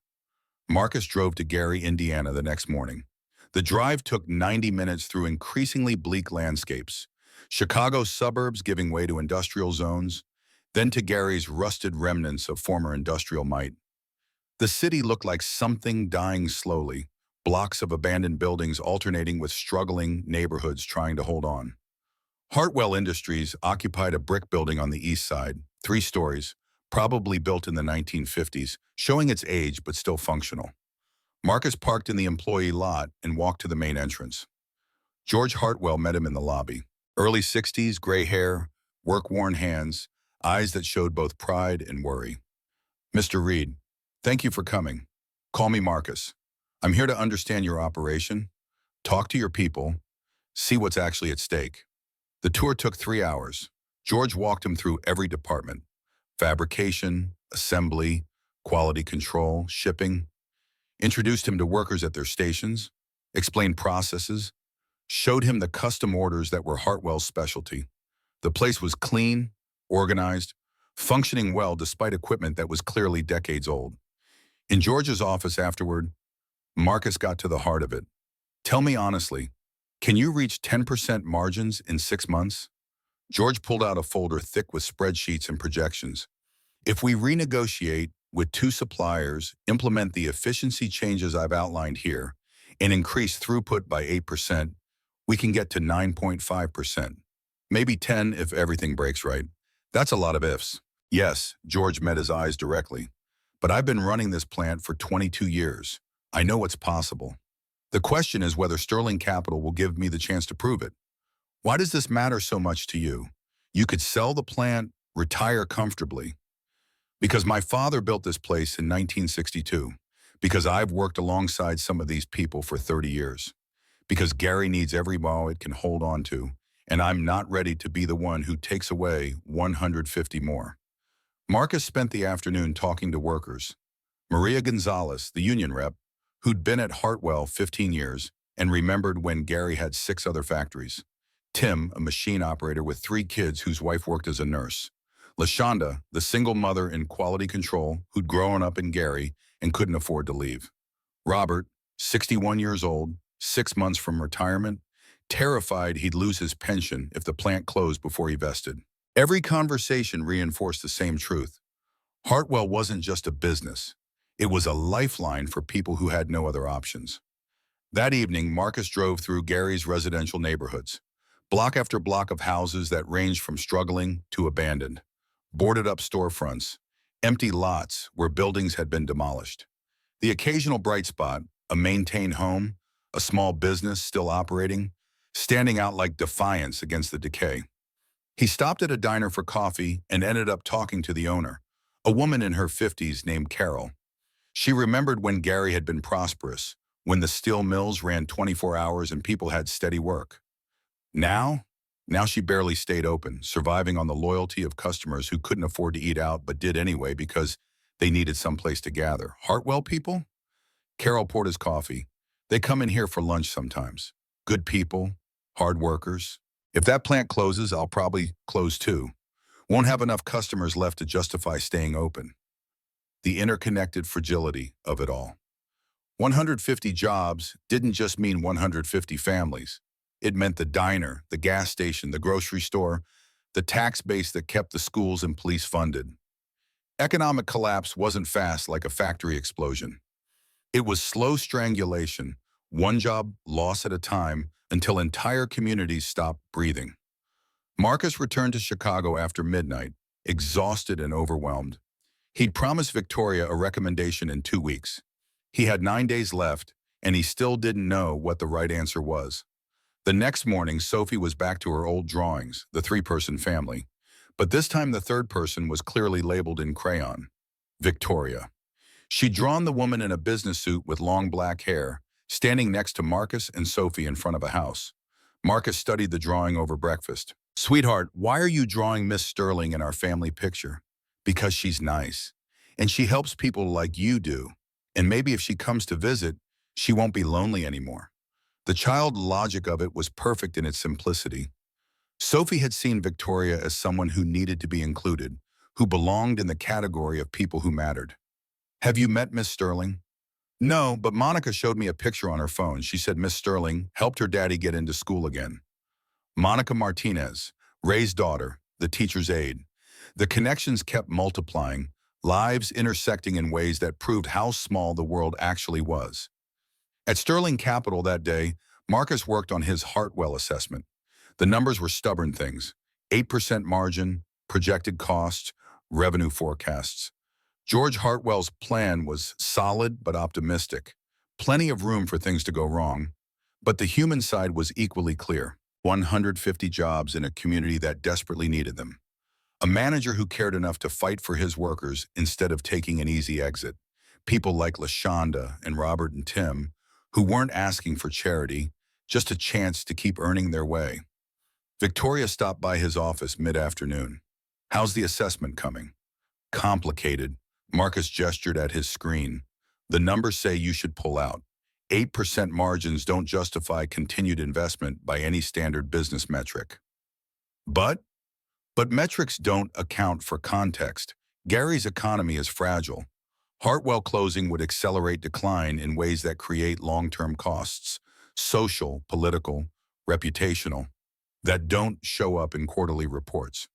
Marcus drove to Gary, Indiana the next morning. The drive took 90 minutes through increasingly bleak landscapes. Chicago's suburbs giving way to industrial zones, then to Gary's rusted remnants of former industrial might. The city looked like something dying slowly, blocks of abandoned buildings alternating with struggling neighborhoods trying to hold on. Hartwell Industries occupied a brick building on the east side, 3 stories, probably built in the 1950s, showing its age but still functional. Marcus parked in the employee lot and walked to the main entrance. George Hartwell met him in the lobby. Early 60s, gray hair, work-worn hands, eyes that showed both pride and worry. Mr. Reed, thank you for coming. Call me Marcus. I'm here to understand your operation, talk to your people, see what's actually at stake. The tour took 3 hours. George walked him through every department: fabrication, assembly, quality control, shipping. Introduced him to workers at their stations, explained processes, showed him the custom orders that were Hartwell's specialty. The place was clean, organized, functioning well despite equipment that was clearly decades old. In George's office afterward, Marcus got to the heart of it. Tell me honestly, can you reach 10% margins in 6 months? George pulled out a folder thick with spreadsheets and projections. If we renegotiate with 2 suppliers, implement the efficiency changes I've outlined here, and increase throughput by 8%, we can get to 9.5%. Maybe 10 if everything breaks right. That's a lot of ifs. Yes, George met his eyes directly. But I've been running this plant for 22 years. I know it's possible. The question is whether Sterling Capital will give me the chance to prove it. Why does this matter so much to you? You could sell the plant, retire comfortably. Because my father built this place in 1962. Because I've worked alongside some of these people for 30 years. Because Gary needs every ball it can hold on to, and I'm not ready to be the one who takes away 150 more. Marcus spent the afternoon talking to workers. Maria Gonzalez, the union rep, who'd been at Hartwell 15 years and remembered when Gary had 6 other factories. Tim, a machine operator with 3 kids whose wife worked as a nurse. LaShonda, the single mother in quality control who'd grown up in Gary and couldn't afford to leave. Robert, 61 years old, 6 months from retirement, terrified he'd lose his pension if the plant closed before he vested. Every conversation reinforced the same truth. Hartwell wasn't just a business. It was a lifeline for people who had no other options. That evening, Marcus drove through Gary's residential neighborhoods, block after block of houses that ranged from struggling to abandoned, boarded up storefronts, empty lots where buildings had been demolished. The occasional bright spot, a maintained home, a small business still operating, standing out like defiance against the decay. He stopped at a diner for coffee and ended up talking to the owner, a woman in her 50s named Carol. She remembered when Gary had been prosperous, when the steel mills ran 24 hours and people had steady work. Now she barely stayed open, surviving on the loyalty of customers who couldn't afford to eat out but did anyway because they needed someplace to gather. Hartwell people? Carol poured his coffee. They come in here for lunch sometimes. Good people, hard workers. If that plant closes, I'll probably close too. Won't have enough customers left to justify staying open. the interconnected fragility of it all. 150 jobs didn't just mean 150 families. It meant the diner, the gas station, the grocery store, the tax base that kept the schools and police funded. Economic collapse wasn't fast like a factory explosion. It was slow strangulation, one job loss at a time, until entire communities stopped breathing. Marcus returned to Chicago after midnight, exhausted and overwhelmed. He'd promised Victoria a recommendation in 2 weeks. He had 9 days left, and he still didn't know what the right answer was. The next morning, Sophie was back to her old drawings, the three-person family. But this time the third person was clearly labeled in crayon. Victoria. She'd drawn the woman in a business suit with long black hair, standing next to Marcus and Sophie in front of a house. Marcus studied the drawing over breakfast. "Sweetheart, why are you drawing Miss Sterling in our family picture?" "Because she's nice. And she helps people like you do. And maybe if she comes to visit, she won't be lonely anymore." The child logic of it was perfect in its simplicity. Sophie had seen Victoria as someone who needed to be included, who belonged in the category of people who mattered. "Have you met Miss Sterling?" "No, but Monica showed me a picture on her phone. She said Miss Sterling helped her daddy get into school again." Monica Martinez, Ray's daughter, the teacher's aide. The connections kept multiplying, lives intersecting in ways that proved how small the world actually was. At Sterling Capital that day, Marcus worked on his Hartwell assessment. The numbers were stubborn things: 8% margin, projected costs, revenue forecasts. George Hartwell's plan was solid but optimistic. Plenty of room for things to go wrong. But the human side was equally clear: 150 jobs in a community that desperately needed them. A manager who cared enough to fight for his workers instead of taking an easy exit. People like LaShonda and Robert and Tim, who weren't asking for charity, just a chance to keep earning their way. Victoria stopped by his office mid-afternoon. "How's the assessment coming?" "Complicated." Marcus gestured at his screen. "The numbers say you should pull out. 8% margins don't justify continued investment by any standard business metric." But metrics don't account for context. Gary's economy is fragile. Hartwell closing would accelerate decline in ways that create long-term costs, social, political, reputational, that don't show up in quarterly reports.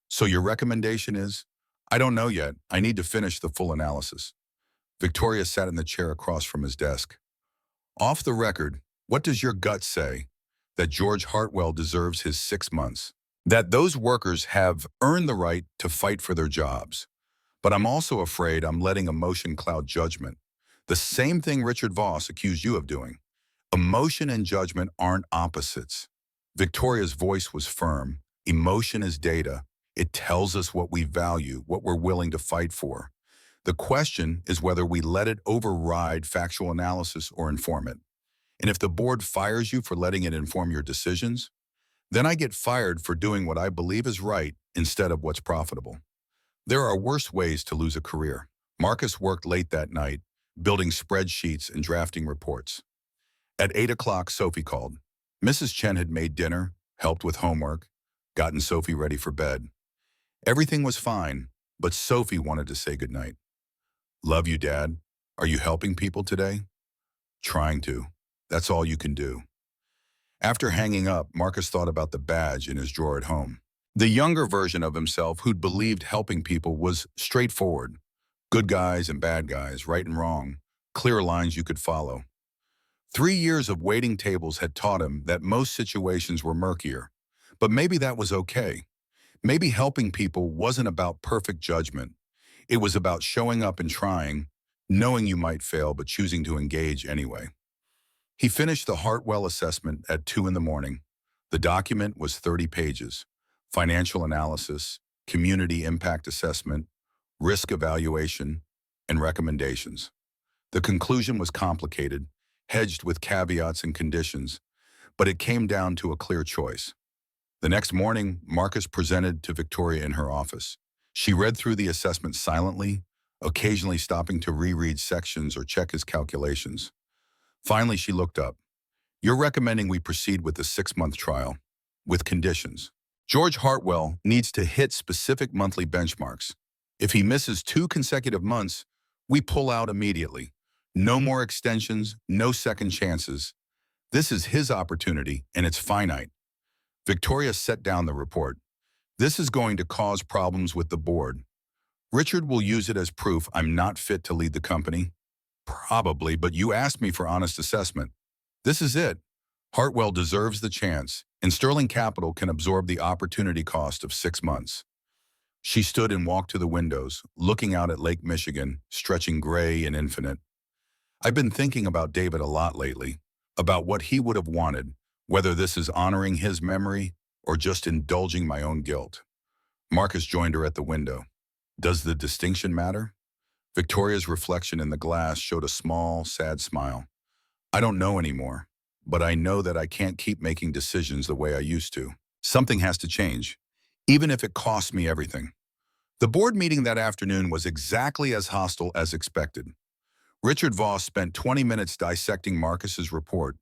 "So your recommendation is?" "I don't know yet. I need to finish the full analysis." Victoria sat in the chair across from his desk. "Off the record, what does your gut say?" "That George Hartwell deserves his 6 months. That those workers have earned the right to fight for their jobs. But I'm also afraid I'm letting emotion cloud judgment. The same thing Richard Voss accused you of doing. Emotion and judgment aren't opposites." Victoria's voice was firm. "Emotion is data. It tells us what we value, what we're willing to fight for. The question is whether we let it override factual analysis or inform it. And if the board fires you for letting it inform your decisions, then I get fired for doing what I believe is right instead of what's profitable." There are worse ways to lose a career. Marcus worked late that night, building spreadsheets and drafting reports. At 8 o'clock, Sophie called. Mrs. Chen had made dinner, helped with homework, gotten Sophie ready for bed. Everything was fine, but Sophie wanted to say goodnight. "Love you, Dad. Are you helping people today?" "Trying to. That's all you can do." After hanging up, Marcus thought about the badge in his drawer at home. The younger version of himself who'd believed helping people was straightforward. Good guys and bad guys, right and wrong, clear lines you could follow. 3 years of waiting tables had taught him that most situations were murkier. But maybe that was okay. Maybe helping people wasn't about perfect judgment. It was about showing up and trying, knowing you might fail but choosing to engage anyway. He finished the Hartwell assessment at 2 in the morning. The document was 30 pages. Financial analysis, community impact assessment, risk evaluation, and recommendations. The conclusion was complicated, hedged with caveats and conditions, but it came down to a clear choice. The next morning, Marcus presented to Victoria in her office. She read through the assessment silently, occasionally stopping to reread sections or check his calculations. Finally, she looked up. "You're recommending we proceed with the 6-month trial, with conditions. George Hartwell needs to hit specific monthly benchmarks. If he misses 2 consecutive months, We pull out immediately. No more extensions, no second chances. This is his opportunity, and it's finite. Victoria set down the report. This is going to cause problems with the board. Richard will use it as proof I'm not fit to lead the company. Probably, but you asked me for honest assessment. This is it. Hartwell deserves the chance, and Sterling Capital can absorb the opportunity cost of 6 months. She stood and walked to the windows, looking out at Lake Michigan, stretching gray and infinite. I've been thinking about David a lot lately, about what he would have wanted, whether this is honoring his memory or just indulging my own guilt. Marcus joined her at the window. Does the distinction matter? Victoria's reflection in the glass showed a small, sad smile. I don't know anymore, but I know that I can't keep making decisions the way I used to. Something has to change, even if it costs me everything. The board meeting that afternoon was exactly as hostile as expected. Richard Voss spent 20 minutes dissecting Marcus's report,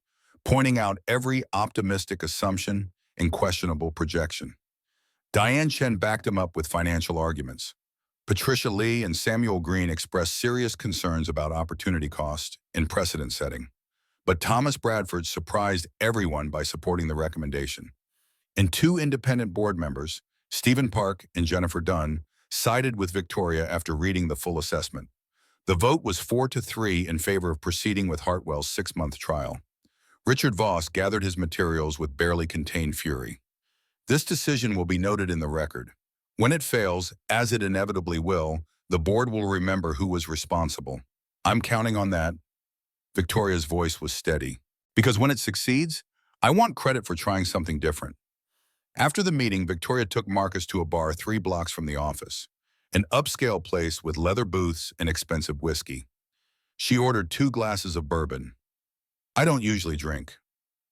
pointing out every optimistic assumption and questionable projection. Diane Chen backed him up with financial arguments. Patricia Lee and Samuel Green expressed serious concerns about opportunity cost and precedent setting. But Thomas Bradford surprised everyone by supporting the recommendation. And two independent board members, Stephen Park and Jennifer Dunn, sided with Victoria after reading the full assessment. The vote was 4-3 in favor of proceeding with Hartwell's 6-month trial. Richard Voss gathered his materials with barely contained fury. This decision will be noted in the record. When it fails, as it inevitably will, the board will remember who was responsible. I'm counting on that. Victoria's voice was steady. Because when it succeeds, I want credit for trying something different. After the meeting, Victoria took Marcus to a bar 3 blocks from the office, an upscale place with leather booths and expensive whiskey. She ordered 2 glasses of bourbon. I don't usually drink.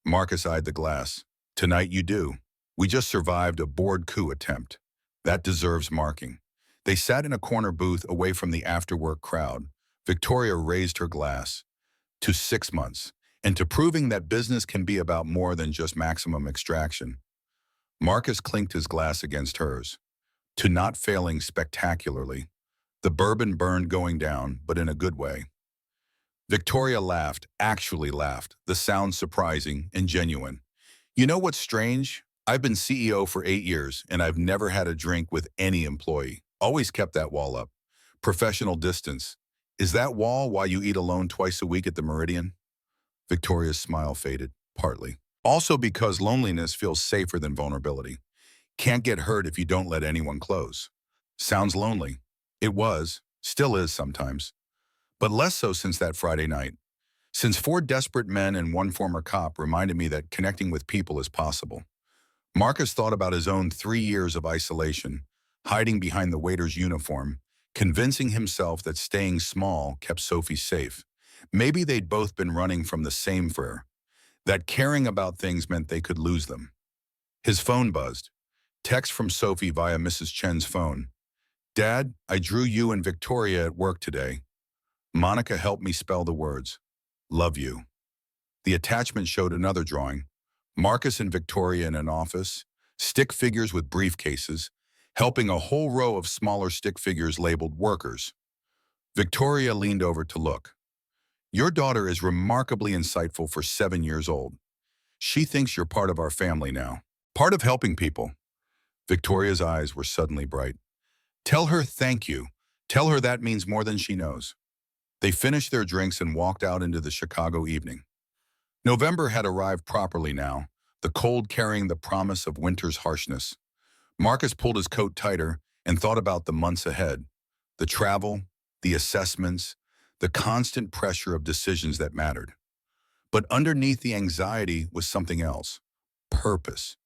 Marcus eyed the glass. Tonight you do. We just survived a board coup attempt. That deserves marking. They sat in a corner booth away from the after-work crowd. Victoria raised her glass. To 6 months, and to proving that business can be about more than just maximum extraction. Marcus clinked his glass against hers. To not failing spectacularly. The bourbon burned going down, but in a good way. Victoria laughed, actually laughed, the sound surprising and genuine. You know what's strange? I've been CEO for 8 years, and I've never had a drink with any employee. Always kept that wall up. Professional distance. Is that wall why you eat alone twice a week at the Meridian? Victoria's smile faded, partly. Also because loneliness feels safer than vulnerability. Can't get hurt if you don't let anyone close. Sounds lonely. It was, still is sometimes. But less so since that Friday night. Since 4 desperate men and 1 former cop reminded me that connecting with people is possible. Marcus thought about his own 3 years of isolation, hiding behind the waiter's uniform, convincing himself that staying small kept Sophie safe. Maybe they'd both been running from the same fear, that caring about things meant they could lose them. His phone buzzed. Text from Sophie via Mrs. Chen's phone. Dad, I drew you and Victoria at work today. Monica helped me spell the words. Love you. The attachment showed another drawing. Marcus and Victoria in an office, stick figures with briefcases, helping a whole row of smaller stick figures labeled workers. Victoria leaned over to look. Your daughter is remarkably insightful for 7 years old. She thinks you're part of our family now, part of helping people. Victoria's eyes were suddenly bright. Tell her thank you. Tell her that means more than she knows. They finished their drinks and walked out into the Chicago evening. November had arrived properly now, the cold carrying the promise of winter's harshness. Marcus pulled his coat tighter and thought about the months ahead. The travel, the assessments, the constant pressure of decisions that mattered. But underneath the anxiety was something else. Purpose.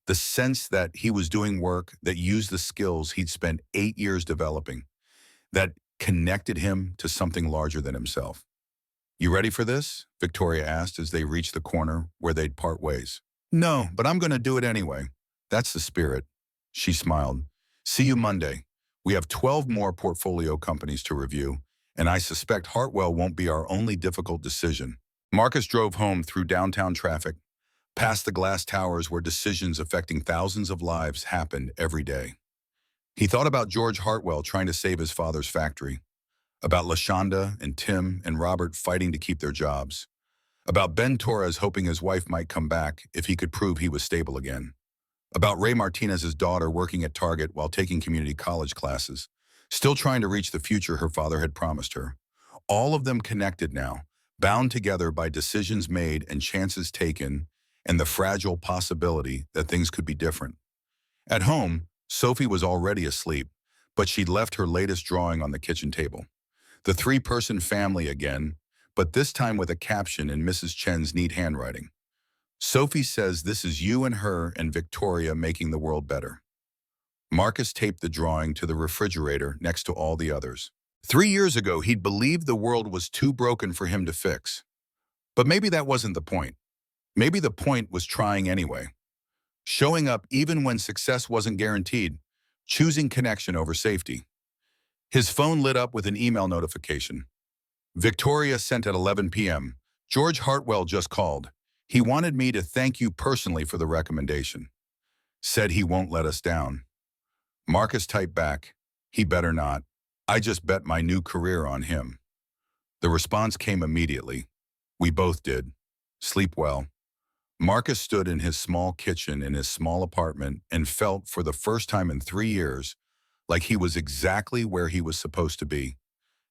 The sense that he was doing work that used the skills he'd spent 8 years developing, that connected him to something larger than himself. You ready for this? Victoria asked as they reached the corner where they'd part ways. No, but I'm going to do it anyway. That's the spirit. She smiled. See you Monday. We have 12 more portfolio companies to review, and I suspect Hartwell won't be our only difficult decision. Marcus drove home through downtown traffic, past the glass towers where decisions affecting thousands of lives happened every day. He thought about George Hartwell trying to save his father's factory, About LaShonda and Tim and Robert fighting to keep their jobs. About Ben Torres hoping his wife might come back if he could prove he was stable again. About Ray Martinez's daughter working at Target while taking community college classes, still trying to reach the future her father had promised her. All of them connected now, bound together by decisions made and chances taken, and the fragile possibility that things could be different. At home, Sophie was already asleep, but she'd left her latest drawing on the kitchen table. The three-person family again, but this time with a caption in Mrs. Chen's neat handwriting. Sophie says this is you and her and Victoria making the world better. Marcus taped the drawing to the refrigerator next to all the others. 3 years ago, he'd believed the world was too broken for him to fix. But maybe that wasn't the point. Maybe the point was trying anyway. Showing up even when success wasn't guaranteed, choosing connection over safety. His phone lit up with an email notification. Victoria sent at 11 p.m. George Hartwell just called. He wanted me to thank you personally for the recommendation. Said he won't let us down. Marcus typed back, he better not. I just bet my new career on him. The response came immediately. We both did. Sleep well. Marcus stood in his small kitchen in his small apartment and felt for the first time in 3 years like he was exactly where he was supposed to be.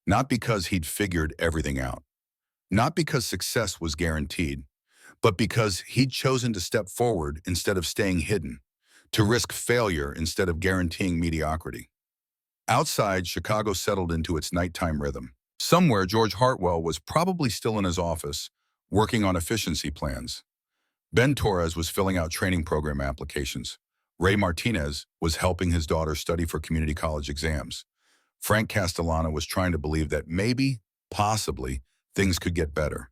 Not because he'd figured everything out. Not because success was guaranteed, but because he'd chosen to step forward instead of staying hidden, to risk failure instead of guaranteeing mediocrity. Outside, Chicago settled into its nighttime rhythm. Somewhere, George Hartwell was probably still in his office, working on efficiency plans. Ben Torres was filling out training program applications. Ray Martinez was helping his daughter study for community college exams. Frank Castellano was trying to believe that maybe, possibly, things could get better.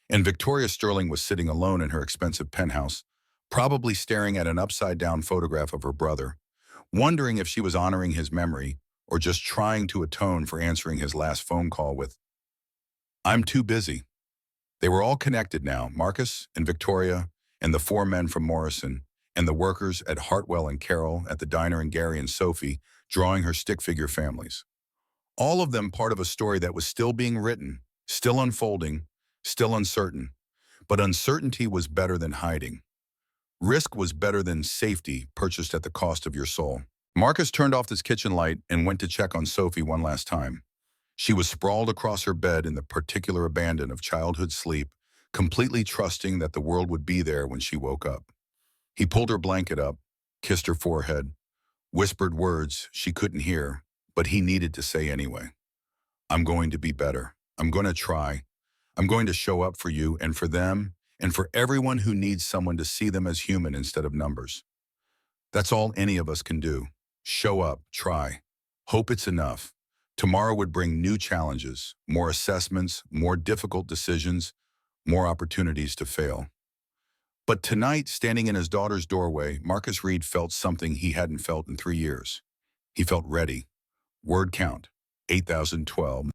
And Victoria Sterling was sitting alone in her expensive penthouse, probably staring at an upside-down photograph of her brother, wondering if she was honoring his memory or just trying to atone for answering his last phone call with, "I'm too busy." They were all connected now, Marcus and Victoria and the 4 men from Morrison, and the workers at Hartwell and Carol at the diner, and Gary and Sophie drawing her stick figure families. All of them part of a story that was still being written, still unfolding, still uncertain. But uncertainty was better than hiding. Risk was better than safety purchased at the cost of your soul. Marcus turned off his kitchen light and went to check on Sophie one last time. She was sprawled across her bed in the particular abandon of childhood sleep, completely trusting that the world would be there when she woke up. He pulled her blanket up, kissed her forehead, whispered words she couldn't hear, but he needed to say anyway. I'm going to be better. I'm going to try. I'm going to show up for you and for them and for everyone who needs someone to see them as human instead of numbers. That's all any of us can do. Show up, try. Hope it's enough. Tomorrow would bring new challenges, more assessments, more difficult decisions, more opportunities to fail. But tonight, standing in his daughter's doorway, Marcus Reed felt something he hadn't felt in 3 years. He felt ready. Word count, 8,012.